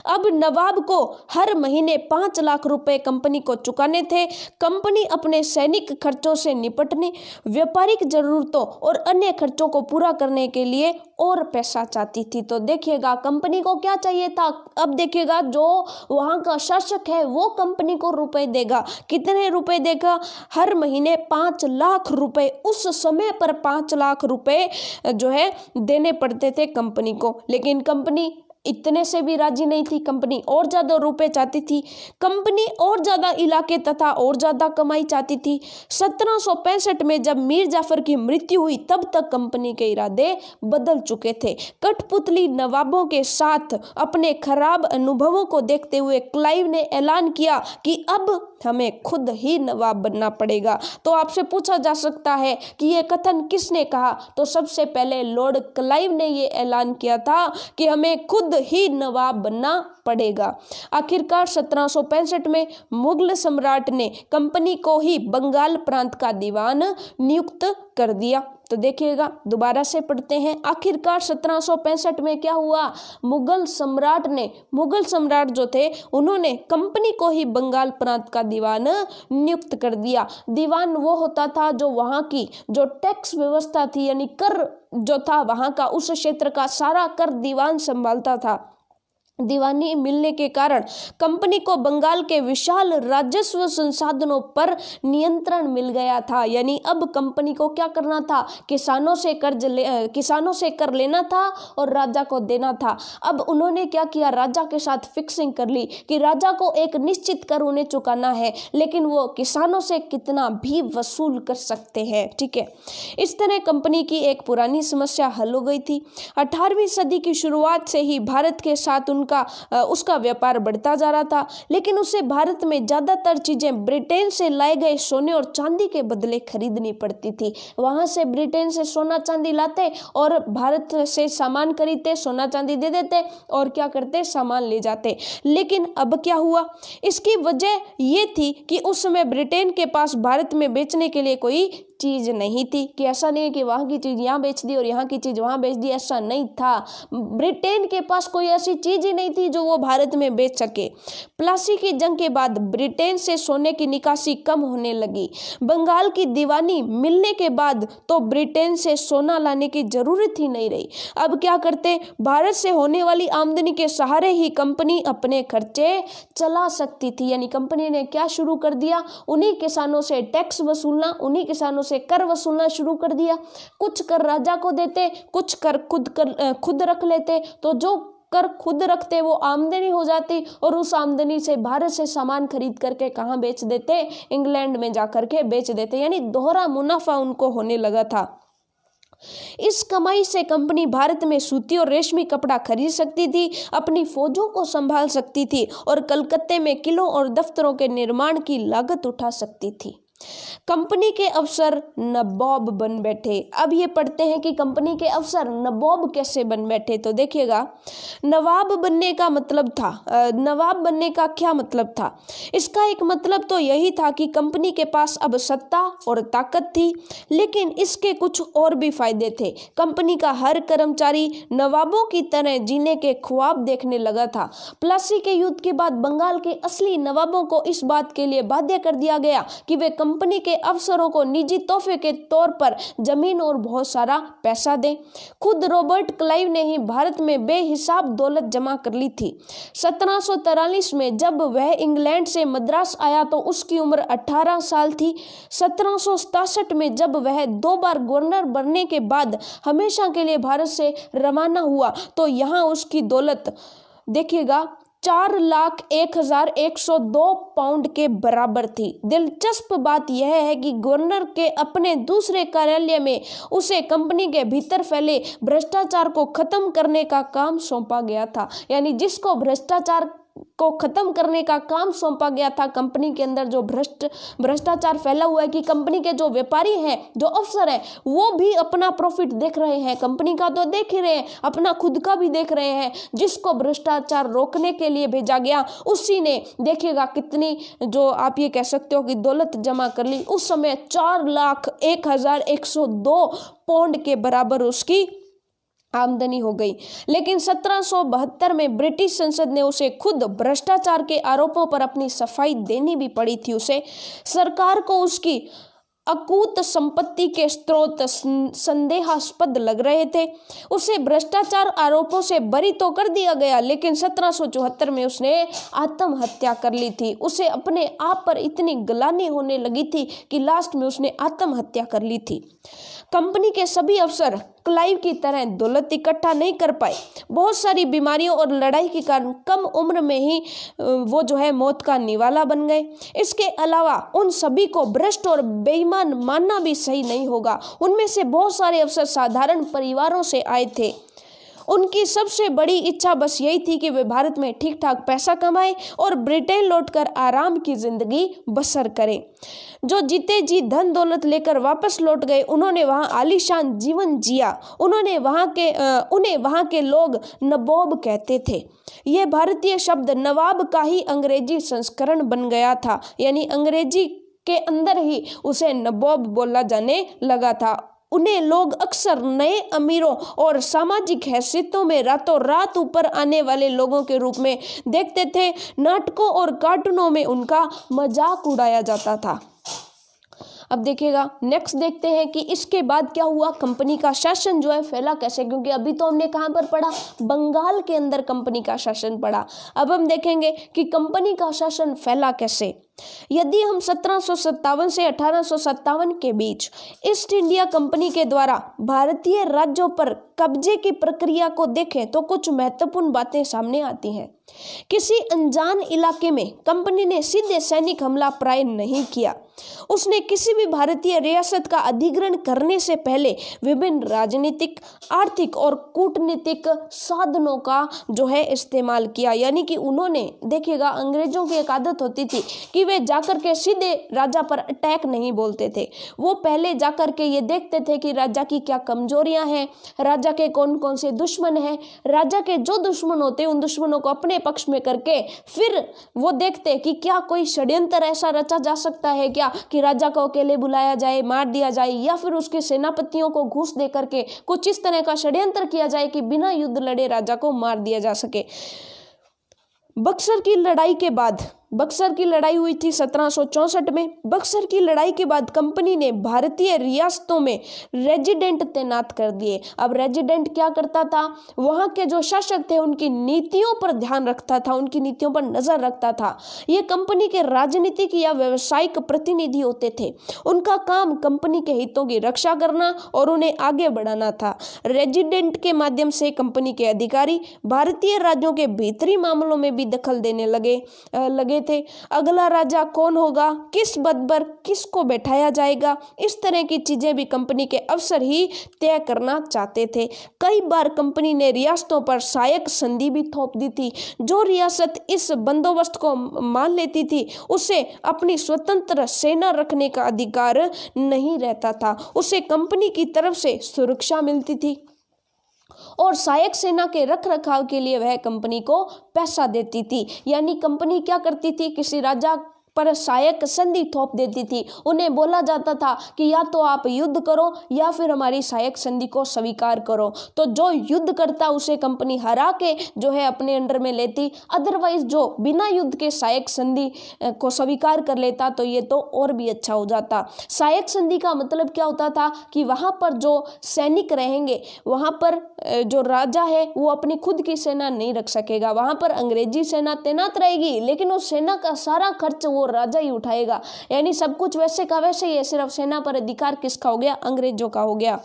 अब नवाब को हर महीने 5 लाख रुपए कंपनी को चुकाने थे। कंपनी अपने सैनिक खर्चों से निपटने, व्यापारिक जरूरतों और अन्य खर्चों को पूरा करने के लिए और पैसा चाहती थी। तो देखिएगा कंपनी को क्या चाहिए था। अब देखिएगा जो वहां का शासक है वो कंपनी को रुपए देगा। कितने रुपए देगा? हर महीने 5 लाख रुपए। उस समय पर 5 लाख रुपए जो है देने पड़ते थे कंपनी को, लेकिन कंपनी इतने से भी राजी नहीं थी। कंपनी और ज्यादा रुपए चाहती थी। कंपनी और ज्यादा इलाके तथा और ज्यादा कमाई चाहती थी। 1765 में जब मीर जाफर की मृत्यु हुई तब तक कंपनी के इरादे बदल चुके थे। कठपुतली नवाबों के साथ अपने खराब अनुभवों को देखते हुए क्लाइव ने ऐलान किया कि अब हमें खुद ही नवाब बनना पड़ेगा। तो आपसे पूछा जा सकता है कि यह कथन किसने कहा? तो सबसे पहले लॉर्ड क्लाइव ने यह ऐलान किया था कि हमें खुद ही नवाब बनना पड़ेगा। आखिरकार 1765 में मुगल सम्राट ने कंपनी को ही बंगाल प्रांत का दीवान नियुक्त कर दिया। तो देखिएगा दोबारा से पढ़ते हैं। आखिरकार 1765 में क्या हुआ? मुगल सम्राट जो थे उन्होंने कंपनी को ही बंगाल प्रांत का दीवान नियुक्त कर दिया। दीवान वो होता था जो वहां की जो टैक्स व्यवस्था थी, यानी कर जो था वहां का, उस क्षेत्र का सारा कर दीवान संभालता था। दीवानी मिलने के कारण कंपनी को बंगाल के विशाल राजस्व संसाधनों पर नियंत्रण मिल गया था। यानी अब कंपनी को क्या करना था, किसानों से कर लेना था और राजा को देना था। अब उन्होंने क्या किया, राजा के साथ फिक्सिंग कर ली कि राजा को एक निश्चित कर उन्हें चुकाना है, लेकिन वो किसानों से कितना भी वसूल कर सकते हैं। ठीक है, इस तरह कंपनी की एक पुरानी समस्या हल हो गई थी। 18वीं सदी की शुरुआत से ही भारत के साथ उसका व्यापार बढ़ता जा रहा था, लेकिन उसे भारत में ज्यादातर चीजें ब्रिटेन से लाए गए सोने और चांदी के बदले खरीदनी पड़ती थी। वहां से ब्रिटेन से सोना चांदी लाते और भारत से सामान खरीदते, सोना चांदी दे देते और क्या करते, सामान ले जाते। लेकिन अब क्या हुआ, इसकी वजह ये थी कि उस समय ब्रिटेन के पास भारत में बेचने के लिए कोई चीज नहीं थी। कि ऐसा नहीं है कि वहां की चीज यहाँ बेच दी और यहाँ की चीज वहां बेच दी, ऐसा नहीं था। ब्रिटेन के पास कोई ऐसी चीज ही नहीं थी जो वो भारत में बेच सके। प्लासी की जंग के बाद ब्रिटेन से सोने की निकासी कम होने लगी। बंगाल की दीवानी मिलने के बाद तो ब्रिटेन से सोना लाने की जरूरत ही नहीं रही। अब क्या करते, भारत से होने वाली आमदनी के सहारे ही कंपनी अपने खर्चे चला सकती थी। यानी कंपनी ने क्या शुरू कर दिया, उन्हीं किसानों से टैक्स वसूलना, उन्हीं किसानों से कर वसूलना शुरू कर दिया। कुछ कर राजा को देते, कुछ कर खुद रख लेते, तो जो कर खुद रखते वो आमदनी हो जाती और उस आमदनी से भारत से सामान खरीद करके कहाँ बेच देते, इंग्लैंड में जाकर के बेच देते। यानी दोहरा मुनाफा उनको होने लगा था। इस कमाई से कंपनी भारत में सूती और रेशमी कपड़ा खरीद सकती थी, अपनी फौजों को संभाल सकती थी और कलकत्ते में किलों और दफ्तरों के निर्माण की लागत उठा सकती थी। कंपनी के अफसर नवाब बन बैठे। अब ये पढ़ते हैं कि कंपनी के अफसर नवाब कैसे बन बैठे। तो देखिएगा, नवाब बनने का मतलब था, नवाब बनने का क्या मतलब था, इसका एक मतलब तो यही था कि कंपनी के पास अब सत्ता और ताकत थी, लेकिन इसके कुछ और भी फायदे थे। कंपनी का हर कर्मचारी नवाबों की तरह जीने के ख्वाब देखने लगा था। प्लासी के युद्ध के बाद बंगाल के असली नवाबों को इस बात के लिए बाध्य कर दिया गया कि वे कंपनी के अफसरों को निजी तोहफे के तौर पर जमीन और बहुत सारा पैसा दें। खुद रॉबर्ट क्लाइव ने ही भारत में बेहिसाब दौलत जमा कर ली थी। 1743 में जब वह इंग्लैंड से मद्रास आया तो उसकी उम्र 18 साल थी। 1767 में जब वह 2 बार गवर्नर बनने के बाद हमेशा के लिए भारत से रवाना हुआ तो यहाँ उसकी दौलत देखिएगा 4,01,102 पाउंड के बराबर थी। दिलचस्प बात यह है कि गवर्नर के अपने दूसरे कार्यालय में उसे कंपनी के भीतर फैले भ्रष्टाचार को खत्म करने का काम सौंपा गया था। यानी जिसको भ्रष्टाचार को खत्म करने का काम सौंपा गया था, कंपनी के अंदर जो भ्रष्टाचार फैला हुआ है कि कंपनी के जो व्यापारी हैं, जो अफसर हैं, वो भी अपना प्रॉफिट देख रहे हैं, कंपनी का तो देख ही रहे हैं, अपना खुद का भी देख रहे हैं। जिसको भ्रष्टाचार रोकने के लिए भेजा गया उसी ने देखिएगा कितनी, जो आप ये कह सकते हो कि दौलत जमा कर ली। उस समय 4,01,102 पाउंड के बराबर उसकी आमदनी हो गई। लेकिन 1772 में ब्रिटिश संसद ने उसे खुद भ्रष्टाचार के आरोपों पर अपनी सफाई देनी भी पड़ी थी। उसे सरकार को उसकी अकूत संपत्ति के स्रोत संदेहास्पद लग रहे थे। उसे भ्रष्टाचार आरोपों से बरी तो कर दिया गया, लेकिन 1774 में उसने आत्महत्या कर ली थी। उसे अपने आप पर इतनी ग्लानि होने लगी थी कि लास्ट में उसने आत्महत्या कर ली थी। कंपनी के सभी अफसर क्लाइव की तरह दौलत इकट्ठा नहीं कर पाए। बहुत सारी बीमारियों और लड़ाई के कारण कम उम्र में ही वो जो है मौत का निवाला बन गए। इसके अलावा उन सभी को भ्रष्ट और बेईमान मानना भी सही नहीं होगा। उनमें से बहुत सारे अफसर साधारण परिवारों से आए थे। उनकी सबसे बड़ी इच्छा बस यही थी कि वे भारत में ठीक ठाक पैसा कमाएं और ब्रिटेन लौटकर आराम की जिंदगी बसर करें। जो जीते जी धन दौलत लेकर वापस लौट गए, उन्होंने वहां आलीशान जीवन जिया। उन्हें वहां के लोग नवाब कहते थे। यह भारतीय शब्द नवाब का ही अंग्रेजी संस्करण बन गया था। यानी अंग्रेजी के अंदर ही उसे नवाब बोला जाने लगा था। उन्हें लोग अक्सर नए अमीरों और सामाजिक हैसियतों में रातों रात ऊपर आने वाले लोगों के रूप में देखते थे। नाटकों और कार्टूनों में उनका मजाक उड़ाया जाता था। अब देखिएगा नेक्स्ट देखते हैं कि इसके बाद क्या हुआ, कंपनी का शासन जो है फैला कैसे, क्योंकि अभी तो हमने कहाँ पर पढ़ा, बंगाल के अंदर कंपनी का शासन पढ़ा। अब हम देखेंगे कि कंपनी का शासन फैला कैसे। यदि हम 1757 से 1857 के बीच ईस्ट इंडिया कंपनी के द्वारा भारतीय राज्यों पर कब्जे की प्रक्रिया को देखें तो कुछ महत्वपूर्ण बातें सामने आती हैं। किसी अनजान इलाके में कंपनी ने सीधे सैनिक हमला प्राय नहीं किया। उसने किसी भी भारतीय रियासत का अधिग्रहण करने से पहले विभिन्न राजनीतिक, आर्थिक और कूटनीतिक साधनों का जो है इस्तेमाल किया। यानी कि उन्होंने, देखिएगा अंग्रेजों की एक आदत होती थी कि वे जाकर के सीधे राजा पर अटैक नहीं बोलते थे। वो पहले जाकर के ये देखते थे कि राजा की क्या कमजोरियां हैं, राजा के कौन कौन से दुश्मन हैं, राजा के जो दुश्मन होते उन दुश्मनों को अपने पक्ष में करके फिर वो देखते कि क्या कोई षड्यंत्र ऐसा रचा जा सकता है क्या कि राजा को अकेले बुलाया जाए, मार दिया जाए, या फिर उसके सेनापतियों को घूस दे करके कुछ इस तरह का षड्यंत्र किया जाए कि बिना युद्ध लड़े राजा को मार दिया जा सके। बक्सर की लड़ाई हुई थी 1764 में। बक्सर की लड़ाई के बाद कंपनी ने भारतीय रियासतों में रेजिडेंट तैनात कर दिए। अब रेजिडेंट क्या करता था, वहां के जो शासक थे उनकी नीतियों पर ध्यान रखता था, उनकी नीतियों पर नजर रखता था। ये कंपनी के राजनीतिक या व्यावसायिक प्रतिनिधि होते थे। उनका काम कंपनी के हितों की रक्षा करना और उन्हें आगे बढ़ाना था। रेजिडेंट के माध्यम से कंपनी के अधिकारी भारतीय राज्यों के भीतरी मामलों में भी दखल देने लगे थे। अगला राजा कौन होगा, किस पद पर किसको बैठाया जाएगा, इस तरह की चीजें भी कंपनी के अफसर ही तय करना चाहते थे। कई बार कंपनी ने रियासतों पर सहायक संधि भी थोप दी थी। जो रियासत इस बंदोबस्त को मान लेती थी उसे अपनी स्वतंत्र सेना रखने का अधिकार नहीं रहता था, उसे कंपनी की तरफ से सुरक्षा मिलती थी और सहायक सेना के रख रखाव के लिए वह कंपनी को पैसा देती थी। यानी कंपनी क्या करती थी, किसी राजा पर सहायक संधि थोप देती थी। उन्हें बोला जाता था कि या तो आप युद्ध करो या फिर हमारी सहायक संधि को स्वीकार करो। तो जो युद्ध करता उसे कंपनी हरा के जो है अपने अंडर में लेती, अदरवाइज जो बिना युद्ध के सहायक संधि को स्वीकार कर लेता तो ये तो और भी अच्छा हो जाता। सहायक संधि का मतलब क्या होता था कि वहां पर जो सैनिक रहेंगे, वहां पर जो राजा है वो अपनी खुद की सेना नहीं रख सकेगा, वहां पर अंग्रेजी सेना तैनात रहेगी, लेकिन उस सेना का सारा खर्च वो राजा ही उठाएगा। यानी सब कुछ वैसे का वैसे ही है, सिर्फ सेना पर अधिकार किसका हो गया, अंग्रेजों का हो गया।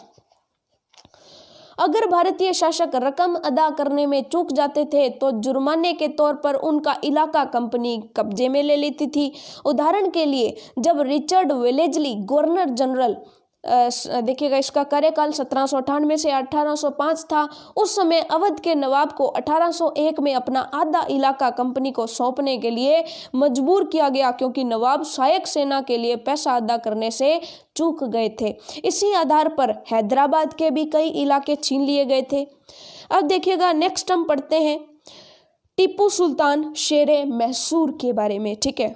अगर भारतीय शासक रकम अदा करने में चूक जाते थे तो जुर्माने के तौर पर उनका इलाका कंपनी कब्जे में ले लेती थी। उदाहरण के लिए जब रिचर्ड वेलेजली गवर्नर जनरल, देखिएगा इसका कार्यकाल 1798 से 1805 था, उस समय अवध के नवाब को 1801 में अपना आधा इलाका कंपनी को सौंपने के लिए मजबूर किया गया, क्योंकि नवाब सहायक सेना के लिए पैसा अदा करने से चूक गए थे। इसी आधार पर हैदराबाद के भी कई इलाके छीन लिए गए थे। अब देखिएगा नेक्स्ट हम पढ़ते हैं टीपू सुल्तान शेरे मैसूर के बारे में। ठीक है,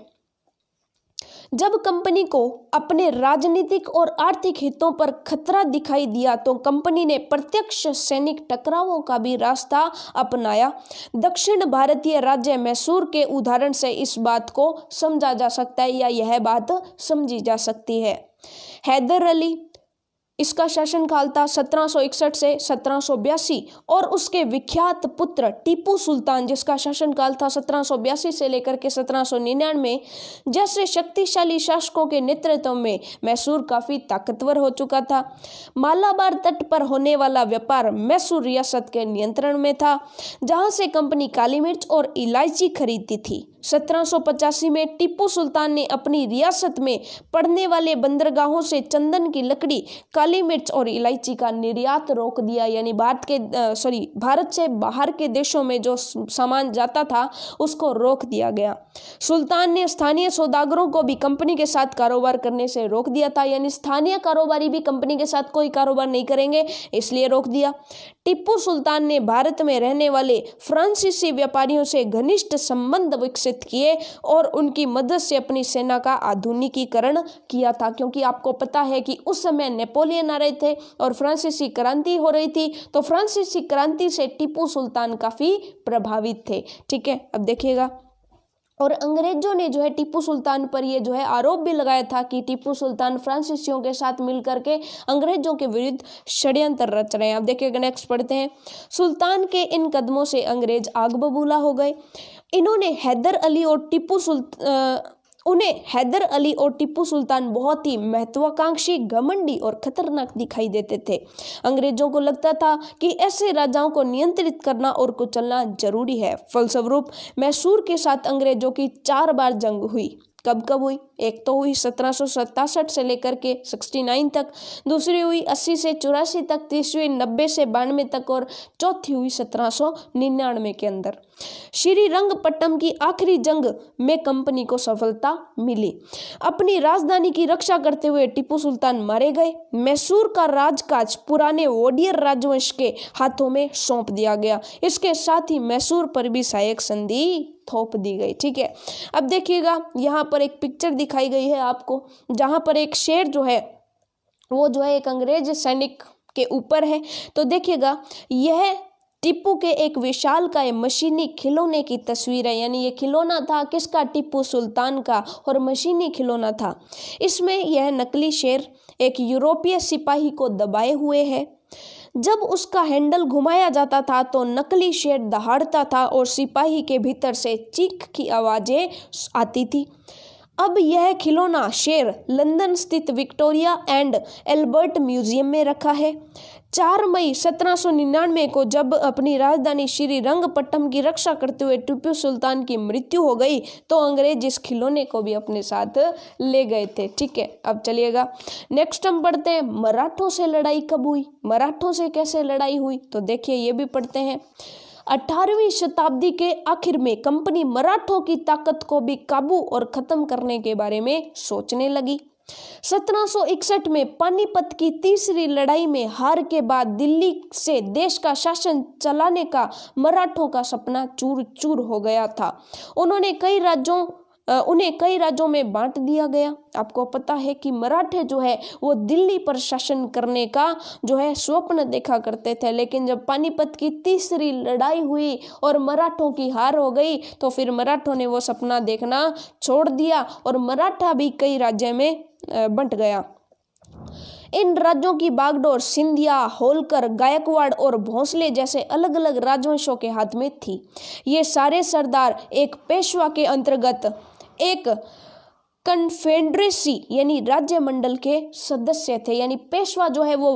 जब कंपनी को अपने राजनीतिक और आर्थिक हितों पर खतरा दिखाई दिया तो कंपनी ने प्रत्यक्ष सैनिक टकरावों का भी रास्ता अपनाया। दक्षिण भारतीय राज्य मैसूर के उदाहरण से इस बात को समझा जा सकता है या यह बात समझी जा सकती है। हैदर अली, इसका शासनकाल था 1761 से 1782 और उसके विख्यात पुत्र टीपू सुल्तान, जिसका शासनकाल था 1782 से लेकर के 1799, जैसे शक्तिशाली शासकों के नेतृत्व में मैसूर काफी ताकतवर हो चुका था। मालाबार तट पर होने वाला व्यापार मैसूर रियासत के नियंत्रण में था, जहां से कंपनी काली मिर्च और इलायची खरीदती थी। 1785 में टीपू सुल्तान ने अपनी रियासत में पड़ने वाले बंदरगाहों से चंदन की लकड़ी, काली मिर्च और इलायची का निर्यात रोक दिया। यानी भारत से बाहर के देशों में जो सामान जाता था उसको रोक दिया गया। सुल्तान ने स्थानीय सौदागरों को भी कंपनी के साथ कारोबार करने से रोक दिया था। यानी स्थानीय कारोबारी भी कंपनी के साथ कोई कारोबार नहीं करेंगे, इसलिए रोक दिया। टीपू सुल्तान ने भारत में रहने वाले फ्रांसीसी व्यापारियों से घनिष्ठ संबंध विकसित किए और उनकी मदद से अपनी सेना का आधुनिकीकरण किया था, क्योंकि आपको पता है कि उस समय नेपोलियन आ रहे थे और फ्रांसीसी क्रांति हो रही थी, तो फ्रांसीसी क्रांति से टीपू सुल्तान काफी प्रभावित थे। ठीक है, अब देखिएगा और अंग्रेजों ने जो है टीपू सुल्तान पर ये जो है आरोप भी लगाया था कि टीपू सुल्तान फ्रांसीसियों के साथ मिलकर के अंग्रेजों के विरुद्ध षड्यंत्र रच रहे हैं। अब देखिएगा नेक्स्ट पढ़ते हैं। सुल्तान के इन कदमों से अंग्रेज आग बबूला हो गए। उन्हें हैदर अली और टीपू सुल्तान बहुत ही महत्वाकांक्षी, घमंडी और खतरनाक दिखाई देते थे। अंग्रेजों को लगता था कि ऐसे राजाओं को नियंत्रित करना और कुचलना जरूरी है। फलस्वरूप मैसूर के साथ अंग्रेजों की 4 बार जंग हुई। कब कब हुई? एक तो हुई 1767 से लेकर के 69 तक, दूसरी हुई 80 से 84 तक, तीसरी 90 से 92 तक और चौथी हुई 1799 के अंदर। श्रीरंगपट्टम की आखिरी जंग में कंपनी को सफलता मिली। अपनी राजधानी की रक्षा करते हुए टीपू सुल्तान मारे गए। मैसूर का राजकाज पुराने वोडियर राजवंश के हाथों में सौंप दिया गया। इसके साथ ही मैसूर पर भी सहायक संधि थोप दी गई। ठीक है, अब देखिएगा यहाँ पर एक पिक्चर दिखाई गई है आपको, जहाँ पर एक शेर जो है वो जो है एक अंग्रेज सैनिक के ऊपर है। तो देखिएगा यह टीपू के एक विशालकाय मशीनी खिलौने की तस्वीर है, यानी ये खिलौना था किसका? टीपू सुल्तान का, और मशीनी खिलौना था। इसमें यह नकली शेर एक यूरोपीय सिपाही को दबाए हुए है। जब उसका हैंडल घुमाया जाता था तो नकली शेर दहाड़ता था और सिपाही के भीतर से चीख की आवाजें आती थी। अब यह खिलौना शेर लंदन स्थित विक्टोरिया एंड एल्बर्ट म्यूजियम में रखा है। 4 मई 1799 को जब अपनी राजधानी श्रीरंगपट्टम की रक्षा करते हुए टीपू सुल्तान की मृत्यु हो गई तो अंग्रेज इस खिलौने को भी अपने साथ ले गए थे। ठीक है, अब चलिएगा नेक्स्ट हम पढ़ते हैं मराठों से लड़ाई कब हुई, मराठों से कैसे लड़ाई हुई। तो देखिए ये भी पढ़ते हैं। 18वीं शताब्दी के आखिर में कंपनी मराठों की ताकत को भी काबू और खत्म करने के बारे में सोचने लगी। 1761 में पानीपत की तीसरी लड़ाई में हार के बाद दिल्ली से देश का शासन चलाने का मराठों का सपना चूर चूर हो गया था। उन्हें कई राज्यों में बांट दिया गया। आपको पता है कि मराठे जो है वो दिल्ली पर शासन करने का जो है स्वप्न देखा करते थे, लेकिन जब पानीपत की तीसरी लड़ाई हुई और मराठों की हार हो गई तो फिर मराठों ने वो सपना देखना छोड़ दिया और मराठा भी कई राज्यों में बंट गया। इन राज्यों की बागडोर सिंधिया, होलकर, गायकवाड़ और भोंसले जैसे अलग अलग राजवंशों के हाथ में थी। ये सारे सरदार एक पेशवा के अंतर्गत एक कन्फेडरेसी यानी राज्य मंडल के सदस्य थे। यानी पेशवा जो है वो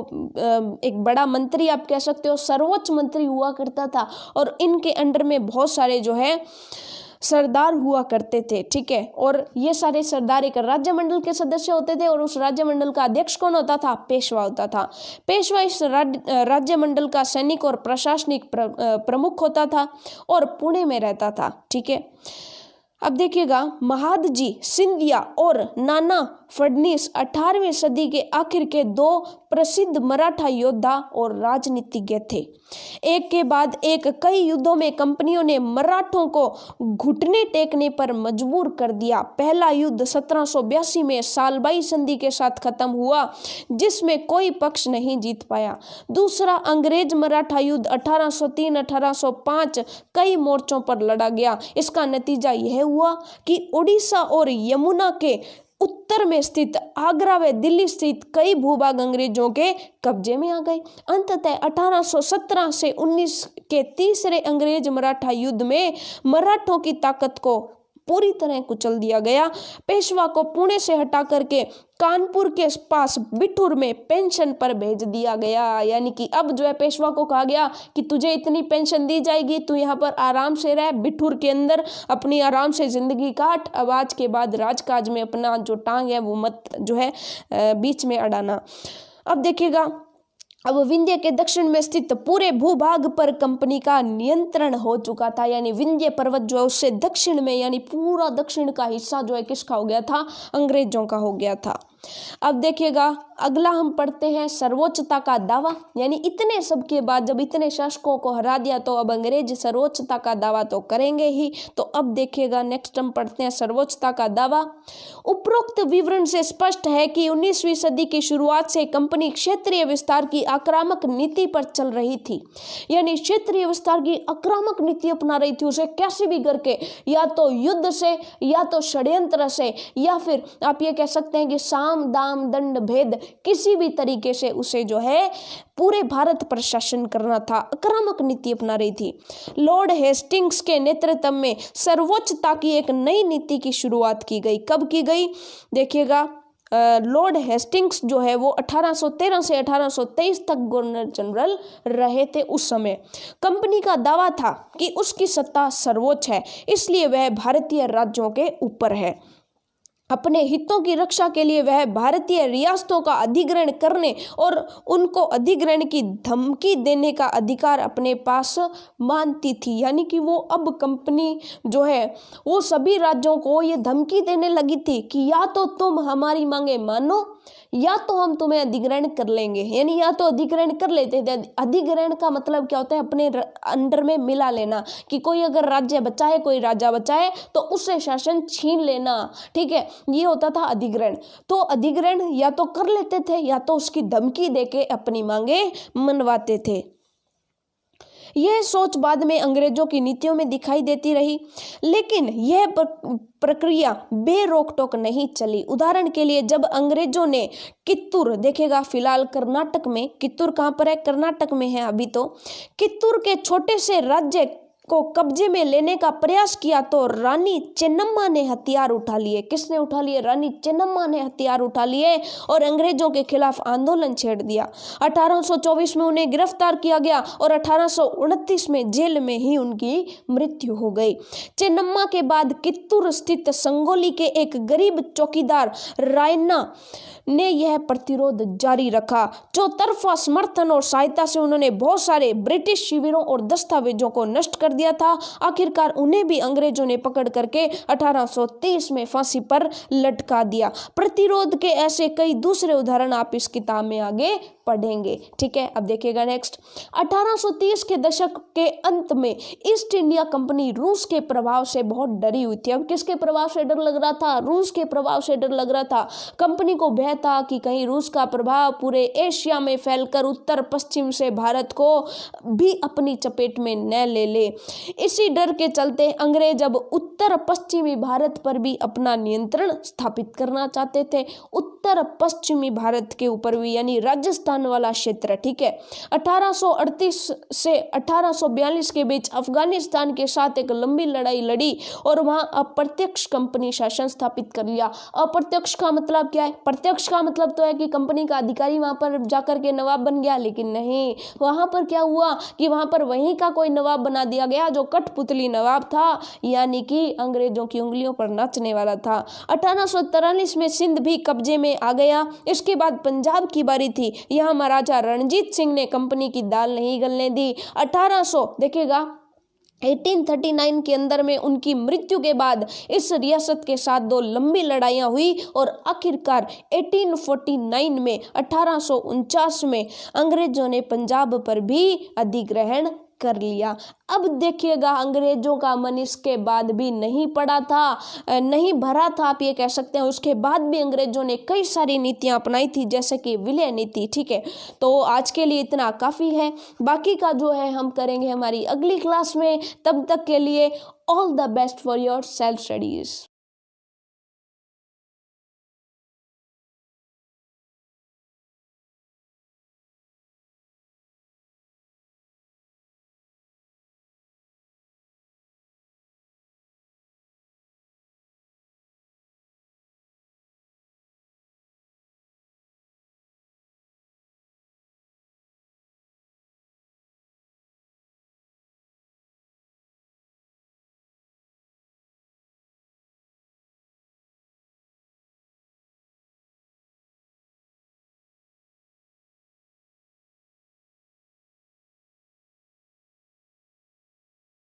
एक बड़ा मंत्री आप कह सकते हो, सर्वोच्च मंत्री हुआ करता था और इनके अंडर में बहुत सारे जो है सरदार हुआ करते थे। ठीक है, और ये सारे सरदार एक राज्य मंडल के सदस्य होते थे और उस राज्य मंडल का अध्यक्ष कौन होता था? पेशवा होता था। पेशवा इस राज्य मंडल का सैनिक और प्रशासनिक प्रमुख होता था और पुणे में रहता था। ठीक है, अब देखिएगा महादजी सिंधिया और नाना फडनीस 18वीं सदी के आखिर के 2 प्रसिद्ध मराठा योद्धा और राजनीतिज्ञ थे। एक के बाद एक कई युद्धों में कंपनियों ने मराठों को घुटने टेकने पर मजबूर कर दिया। पहला युद्ध 1782 में सालबाई संधि के साथ खत्म हुआ, जिसमें कोई पक्ष नहीं जीत पाया। दूसरा अंग्रेज मराठा युद्ध 1803-1805 कई मोर्चों पर लड़ा गया। इसका नतीजा यह हुआ कि उड़ीसा और यमुना के उत्तर में स्थित आगरा व दिल्ली स्थित कई भूभाग अंग्रेजों के कब्जे में आ गए। अंततः 1817 से 19 के तीसरे अंग्रेज मराठा युद्ध में मराठों की ताकत को पूरी तरह कुचल दिया गया। पेशवा को पुणे से हटा करके कानपुर के पास बिठूर में पेंशन पर भेज दिया गया। यानी कि अब जो है पेशवा को कहा गया कि तुझे इतनी पेंशन दी जाएगी, तू यहाँ पर आराम से रह, बिठूर के अंदर अपनी आराम से जिंदगी काट। अब आज के बाद राजकाज में अपना जो टांग है वो मत जो है बीच में अड़ाना। अब देखिएगा अब विंध्य के दक्षिण में स्थित पूरे भूभाग पर कंपनी का नियंत्रण हो चुका था। यानी विंध्य पर्वत जो है उससे दक्षिण में यानी पूरा दक्षिण का हिस्सा जो है किसका हो गया था? अंग्रेजों का हो गया था। अब देखिएगा अगला हम पढ़ते हैं सर्वोच्चता का दावा, यानी इतने सब के बाद जब इतने शासकों को हरा दिया तो अब अंग्रेज सर्वोच्चता का दावा तो करेंगे ही। तो अब देखिएगा नेक्स्ट हम पढ़ते हैं सर्वोच्चता का दावा। उपरोक्त विवरण से स्पष्ट है कि 19वीं सदी की शुरुआत से कंपनी क्षेत्रीय विस्तार की आक्रामक नीति पर चल रही थी, यानी क्षेत्रीय विस्तार की आक्रामक नीति अपना रही थी। उसे कैसे भी करके, या तो युद्ध से, या तो षड्यंत्र से, या फिर आप ये कह सकते हैं कि साम दाम दंड भेद, किसी भी तरीके से उसे जो है पूरे भारत पर शासन करना था, आक्रामक नीति अपना रही थी। लॉर्ड हेस्टिंग्स के नेतृत्व में सर्वोच्चता की एक नई नीति की शुरुआत की गई। कब की गई देखिएगा, लॉर्ड हेस्टिंग्स जो है वो 1813 से 1823 तक गवर्नर जनरल रहे थे। उस समय कंपनी का दावा था कि उसकी सत्ता सर्वोच्च है, इसलिए वह भारतीय राज्यों के ऊपर है। अपने हितों की रक्षा के लिए वह भारतीय रियासतों का अधिग्रहण करने और उनको अधिग्रहण की धमकी देने का अधिकार अपने पास मानती थी। यानी कि वो अब कंपनी जो है वो सभी राज्यों को ये धमकी देने लगी थी कि या तो तुम हमारी मांगे मानो, या तो हम तुम्हें अधिग्रहण कर लेंगे। यानी या तो अधिग्रहण कर लेते थे। अधिग्रहण का मतलब क्या होता है, अपने अंडर में मिला लेना, कि कोई अगर राज्य बचाए, कोई राजा बचाए तो उससे शासन छीन लेना, ठीक है, ये होता था अधिग्रहण। तो अधिग्रहण या तो कर लेते थे या तो उसकी धमकी देके अपनी मांगे मनवाते थे। यह सोच बाद में अंग्रेजों की नीतियों में दिखाई देती रही, लेकिन यह प्रक्रिया बेरोक-टोक नहीं चली। उदाहरण के लिए जब अंग्रेजों ने कित्तूर, देखेगा फिलहाल कर्नाटक में, कित्तूर कहाँ पर है, कर्नाटक में है अभी, तो कित्तूर के छोटे से राज्य को कब्जे में लेने का प्रयास किया तो रानी चेन्नम्मा ने हथियार उठा लिए। किसने उठा लिए? रानी चेन्नम्मा ने हथियार उठा लिए और अंग्रेजों के खिलाफ आंदोलन छेड़ दिया। 1824 में उन्हें गिरफ्तार किया गया और 1829 में जेल में ही उनकी मृत्यु हो गई। चेन्नम्मा के बाद कित्तूर स्थित संगोली के एक गरीब चौकीदार रायन्ना ने यह प्रतिरोध जारी रखा। चौतरफा समर्थन और सहायता से उन्होंने बहुत सारे ब्रिटिश शिविरों और दस्तावेजों को नष्ट कर दिया था। आखिरकार उन्हें भी अंग्रेजों ने पकड़ करके 1830 में फांसी पर लटका दिया। प्रतिरोध के ऐसे कई दूसरे उदाहरण आप इस किताब में आगे पढ़ेंगे, ठीक है। अब देखिएगा नेक्स्ट, 1830 के दशक के अंत में ईस्ट इंडिया कंपनी रूस के प्रभाव से बहुत डरी हुई थी। अब किसके प्रभाव से डर लग रहा था? रूस के प्रभाव से डर लग रहा था। कंपनी को भय था कि कहीं रूस का प्रभाव पूरे एशिया में फैलकर उत्तर पश्चिम से भारत को भी अपनी चपेट में न ले ले। इसी डर के चलते अंग्रेज अब उत्तर पश्चिमी भारत पर भी अपना नियंत्रण स्थापित करना चाहते थे। उत्तर पश्चिमी भारत के ऊपर भी, यानी राजस्थान वाला क्षेत्र, ठीक है। 1838 से 1842 के बीच अफगानिस्तान के साथ एक लंबी लड़ाई लड़ी और वहां अप्रत्यक्ष कंपनी शासन स्थापित कर लिया। अप्रत्यक्ष का मतलब क्या है? प्रत्यक्ष का मतलब तो है कि कंपनी का अधिकारी वहां पर जाकर के नवाब बन गया, लेकिन नहीं, वहां पर क्या हुआ कि वहां पर वहीं का कोई नवाब बना दिया गया जो कठपुतली नवाब था, यानी कि अंग्रेजों की उंगलियों पर नाचने वाला था। 1843 में सिंध भी कब्जे में आ गया। इसके बाद पंजाब की बारी थी। यहाँ महाराजा रणजीत सिंह ने कंपनी की दाल नहीं गलने दी। 1839 के अंदर में उनकी मृत्यु के बाद इस रियासत के साथ दो लंबी लड़ाइयाँ हुई और आखिरकार 1849 में 1849 में अंग्रेजों ने पंजाब पर भी अधिग्रहण कर लिया। अब देखिएगा अंग्रेजों का मन इसके बाद भी नहीं पड़ा था, नहीं भरा था, आप ये कह सकते हैं। उसके बाद भी अंग्रेजों ने कई सारी नीतियां अपनाई थी, जैसे कि विलय नीति, ठीक है। तो आज के लिए इतना काफ़ी है, बाकी का जो है हम करेंगे हमारी अगली क्लास में। तब तक के लिए all the best for your self studies.